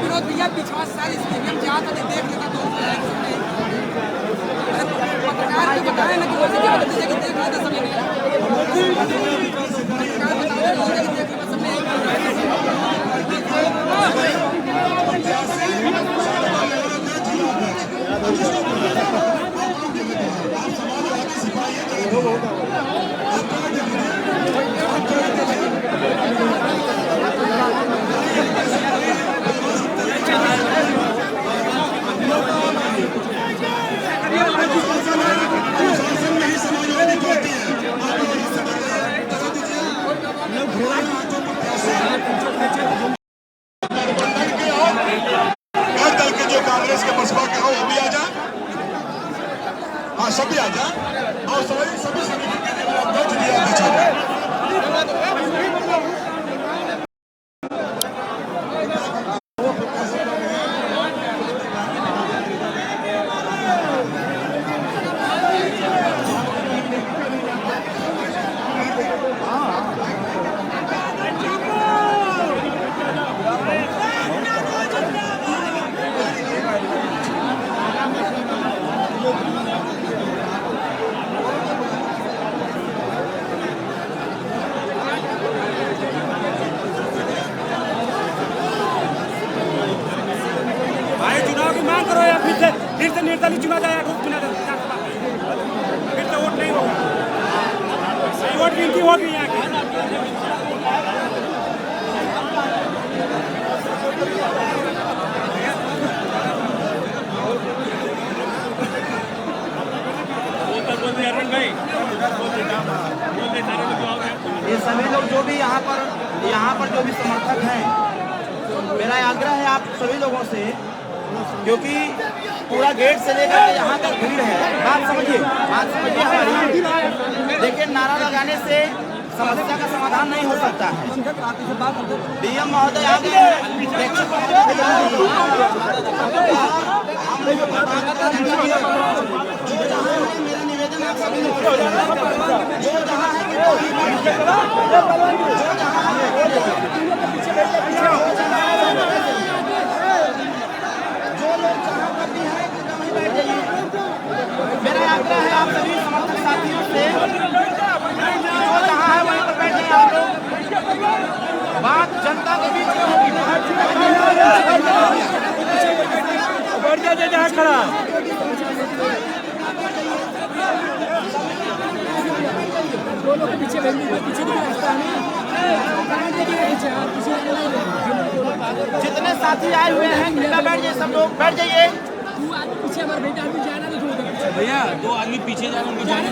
विनोद भैया पिछवा सारी स्टेडियम जहाँ तक देख लेता तो पत्रकार को बताया ना कि वो जगह देख लेता सबने कांग्रेस के बसपा के हो वो भी आ जा, हाँ सभी आ जा, और सभी समिति के अध्यक्ष भी आ जाए। फिर से निर्दलीय चुना जाएगा, फिर से वोट नहीं होगा, वोट गिनती होगी यहाँ की। ये सभी लोग जो भी यहाँ पर जो भी समर्थक हैं, मेरा आग्रह है आप सभी लोगों से, क्योंकि पूरा गेट से लेकर यहाँ तक भीड़ है, बात समझिए हमारी। देखिए, नारा लगाने से समस्या का समाधान नहीं हो सकता है। डीएम महोदय आ गए हैं, मेरा निवेदन आप सभी लोग जो लोग आग्रह है आप सभी समर्थक साथियों से, जो जहाँ है वहीं पर बैठ जाइए आप लोग। बात जनता के बीच में होगी। बैठ जाइए जहाँ खड़ा। जितने साथी आए हुए हैं कृपया बैठ जाइए, सब लोग बैठ जाइए। भैया 2 आदमी पीछे जा रहे हैं, उनको जाने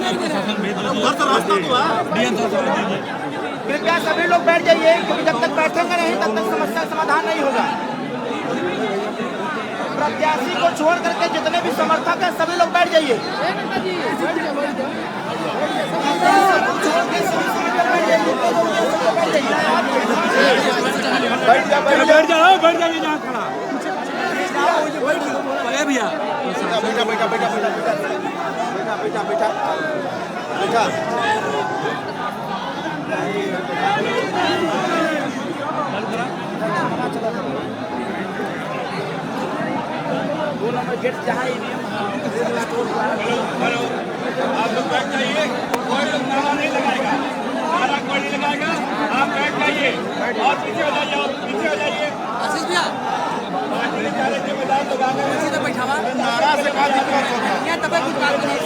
कृपया सभी लोग बैठ जाइए, क्योंकि जब तक बैठेंगे नहीं तब तक समस्या का समाधान नहीं होगा। प्रत्याशी को छोड़ करके जितने भी समर्थक हैं सभी लोग बैठ जाइए। बैठ जाइए जहाँ खड़ा। भैया बैठा बैठा बैठा बैठा बैठा बैठा बैठा बैठा। 2 नंबर गेट जहाँ आप लोग बैठ जाइए, कोई लोग नारा नहीं लगाएगा, नारा कोई नहीं लगाएगा। आप बैठ जाइए और पीछे हो जाइए, और पीछे हो जाइए। आशीष भैया पार्टी के सारे जिम्मेदार लोग आ गए। सीधा बैठावा नारा से क्या दिक्कत होता है? यहाँ तब कुछ बात नहीं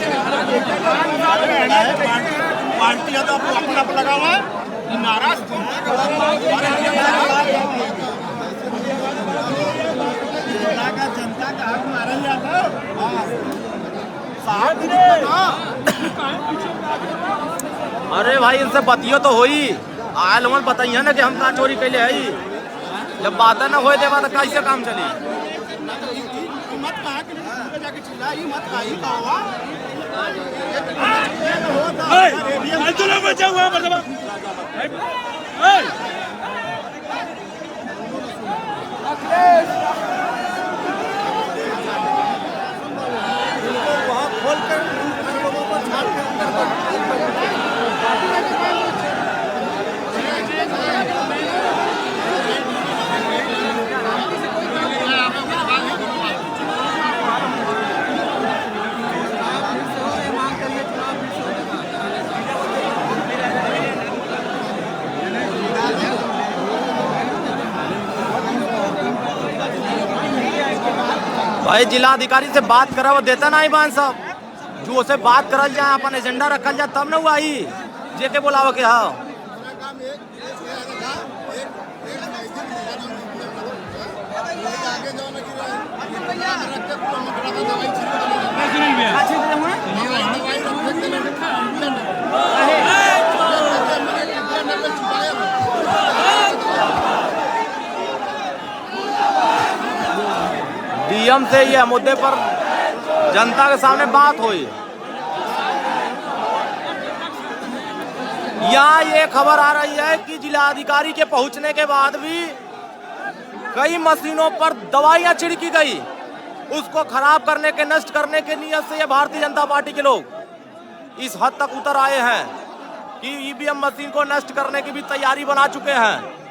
पार्टी है तो अपना आप लगा हुआ है नारा जनता का हक मारा जाता अरे भाई इनसे बतियो तो होई आयल मन बताइए ना कि हम कहाँ चोरी कैले है। जब बातें ना होए देवा तो कैसे काम चली। मत कहा कि जाके चिल्लाई मत कही कहा बचा हुआ मतलब वहाँ खोल कर लोगों को झाड़ के भाई जिलाधिकारी से बात करा वो देता ना ईमान साहब, जो उसे बात करल जाए अपन एजेंडा रखल जाए तब न वो आई जे के बोलाव के। हाँ डीएम से ये मुद्दे पर जनता के सामने बात हुई। यहाँ ये खबर आ रही है कि जिलाधिकारी के पहुंचने के बाद भी कई मशीनों पर दवाइयां छिड़की गई, उसको खराब करने के नष्ट करने के नियत से ये भारतीय जनता पार्टी के लोग इस हद तक उतर आए हैं कि ईवीएम मशीन को नष्ट करने की भी तैयारी बना चुके हैं।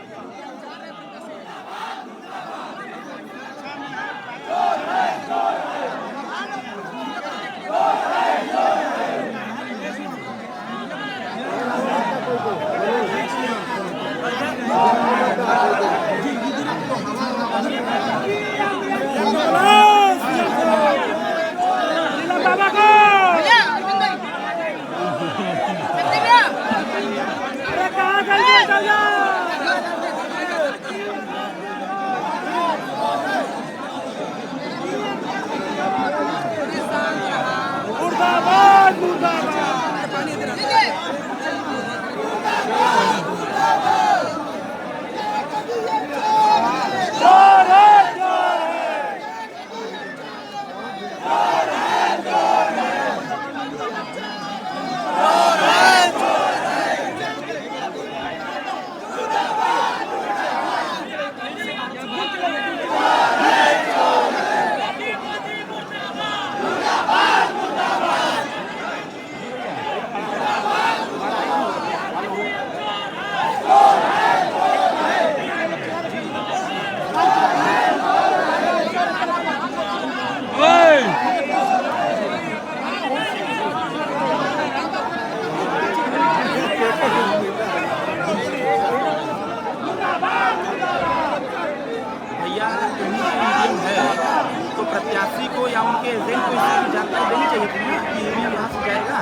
उनके एजेंट को इसकी जानकारी देनी चाहिए थी ना कि ईवीएम यहाँ से जाएगा।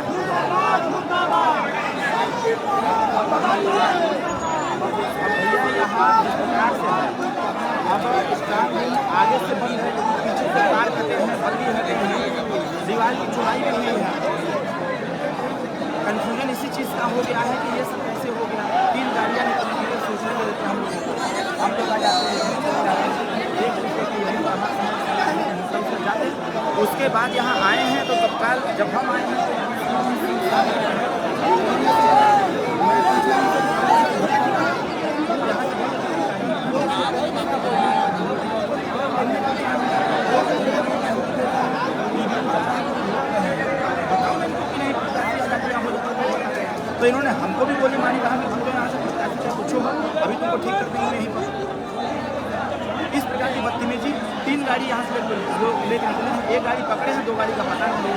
अब स्ट्रांग रूम आगे से बंद है, पीछे से तार कटे हैं, बल्ली हटे हैं, दीवार की चौड़ाई भी नहीं है। कंफ्यूजन इसी चीज़ का हो गया है कि ये सब कैसे हो गया। 3 गाड़ियाँ निकलती है, सोचने को देते हम लोग आ जाते हैं, उसके बाद यहाँ आए हैं तो तत्काल जब हम आए हैं तो इन्होंने हमको भी गोली मारी, कहा कि हम तो यहाँ से पूछो अभी तुमको ठीक कर देंगे यहीं पर। इस प्रकार की बदतमीजी। 3 गाड़ी यहाँ से लेकर निकले हैं, 1 गाड़ी पकड़े हैं, 2 गाड़ी का पता नहीं।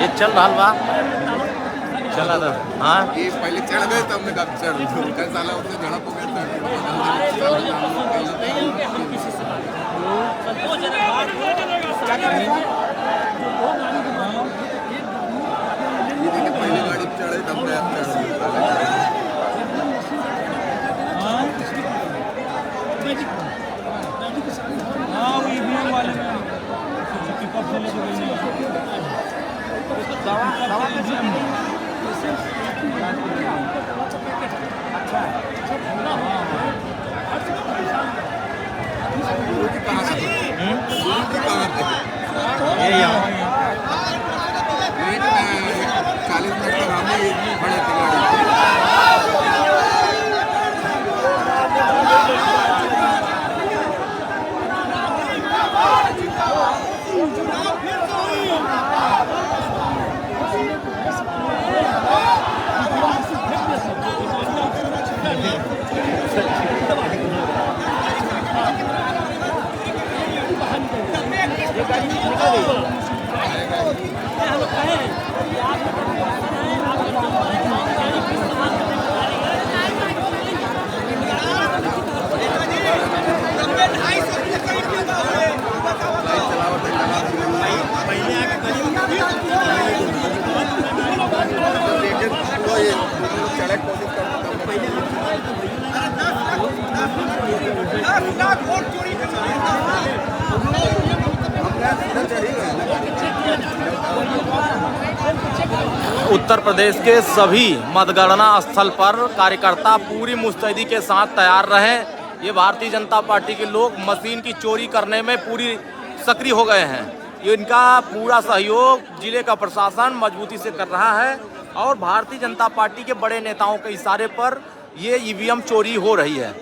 ये चल रहा बा चला था। हाँ ये पहले चढ़ गए तब मैं कब चढ़ कल साला उससे झड़प हो गया पहली गाड़ी चढ़े तब मैं उत्तर प्रदेश के सभी मतगणना स्थल पर कार्यकर्ता पूरी मुस्तैदी के साथ तैयार रहे। ये भारतीय जनता पार्टी के लोग मशीन की चोरी करने में पूरी सक्रिय हो गए हैं। ये इनका पूरा सहयोग जिले का प्रशासन मजबूती से कर रहा है और भारतीय जनता पार्टी के बड़े नेताओं के इशारे पर ये ईवीएम चोरी हो रही है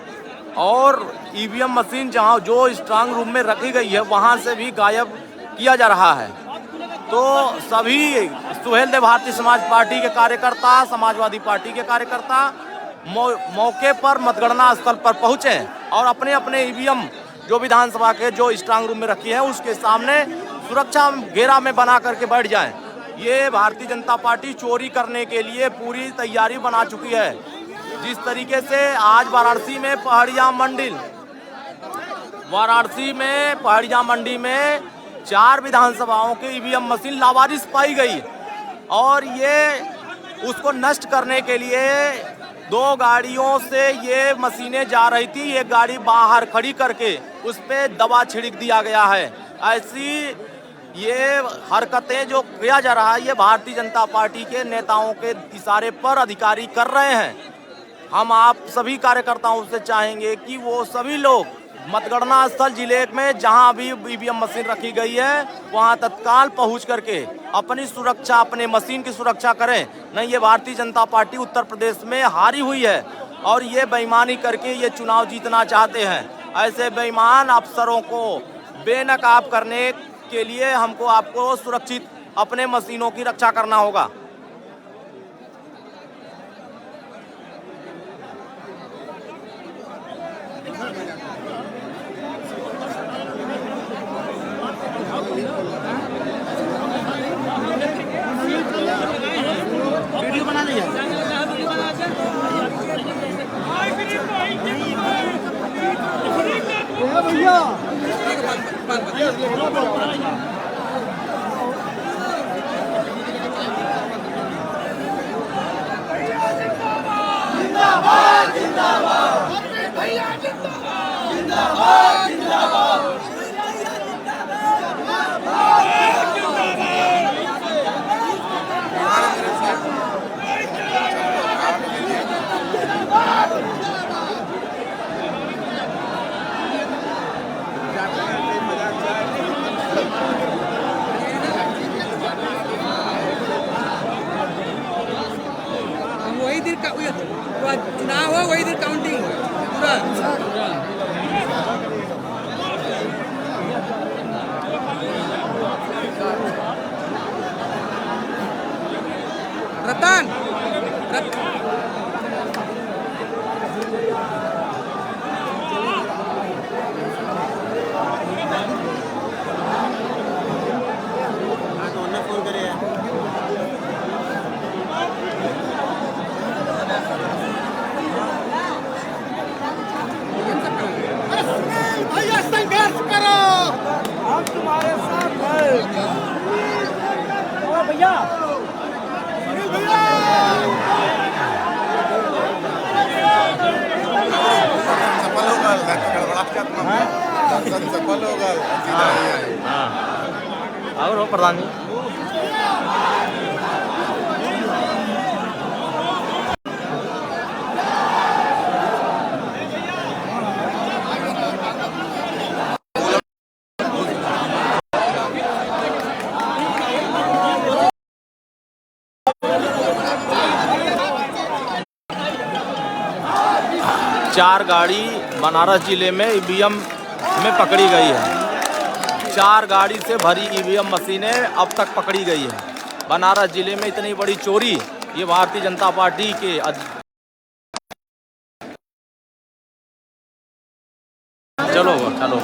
और ईवीएम मशीन जहां जो स्ट्रांग रूम में रखी गई है वहां से भी गायब किया जा रहा है। तो सभी सुहेल देव भारतीय समाज पार्टी के कार्यकर्ता, समाजवादी पार्टी के कार्यकर्ता मौके पर मतगणना स्थल पर पहुंचे और अपने अपने ईवीएम जो विधानसभा के जो स्ट्रांग रूम में रखी है उसके सामने सुरक्षा घेरा में बना करके बैठ जाएं। ये भारतीय जनता पार्टी चोरी करने के लिए पूरी तैयारी बना चुकी है। जिस तरीके से आज वाराणसी में पहाड़िया मंडी में 4 विधानसभाओं के ईवीएम मशीन लावारिस पाई गई और ये उसको नष्ट करने के लिए 2 गाड़ियों से ये मशीनें जा रही थी। एक गाड़ी बाहर खड़ी करके उस पे दवा छिड़क दिया गया है। ऐसी ये हरकतें जो किया जा रहा है ये भारतीय जनता पार्टी के नेताओं के इशारे पर अधिकारी कर रहे हैं। हम आप सभी कार्यकर्ताओं से चाहेंगे कि वो सभी लोग मतगणना स्थल जिले में जहां भी ईवीएम मशीन रखी गई है वहां तत्काल पहुंच करके अपनी सुरक्षा, अपने मशीन की सुरक्षा करें। नहीं, ये भारतीय जनता पार्टी उत्तर प्रदेश में हारी हुई है और ये बेईमानी करके ये चुनाव जीतना चाहते हैं। ऐसे बेईमान अफसरों को बेनकाब करने के लिए आपको सुरक्षित अपने मशीनों की रक्षा करना होगा। वही दिन का चुनाव हो वही दिन काउंटिंग पूरा रतन भैया संघर्ष करो, हम तुम्हारे साथ हैं। भैया सफल होगा, सफल होगा। और प्रधान जी चार गाड़ी बनारस जिले में ईवीएम में पकड़ी गई है। 4 गाड़ी से भरी ईवीएम मशीनें अब तक पकड़ी गई है। बनारस जिले में इतनी बड़ी चोरी ये भारतीय जनता पार्टी के चलो चलो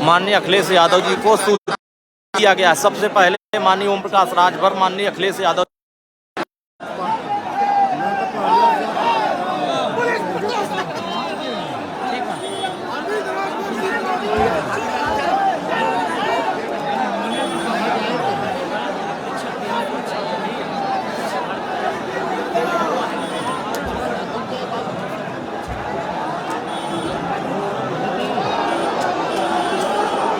माननीय अखिलेश यादव जी को सूचित किया गया। सबसे पहले माननीय ओम प्रकाश राजभर, माननीय अखिलेश यादव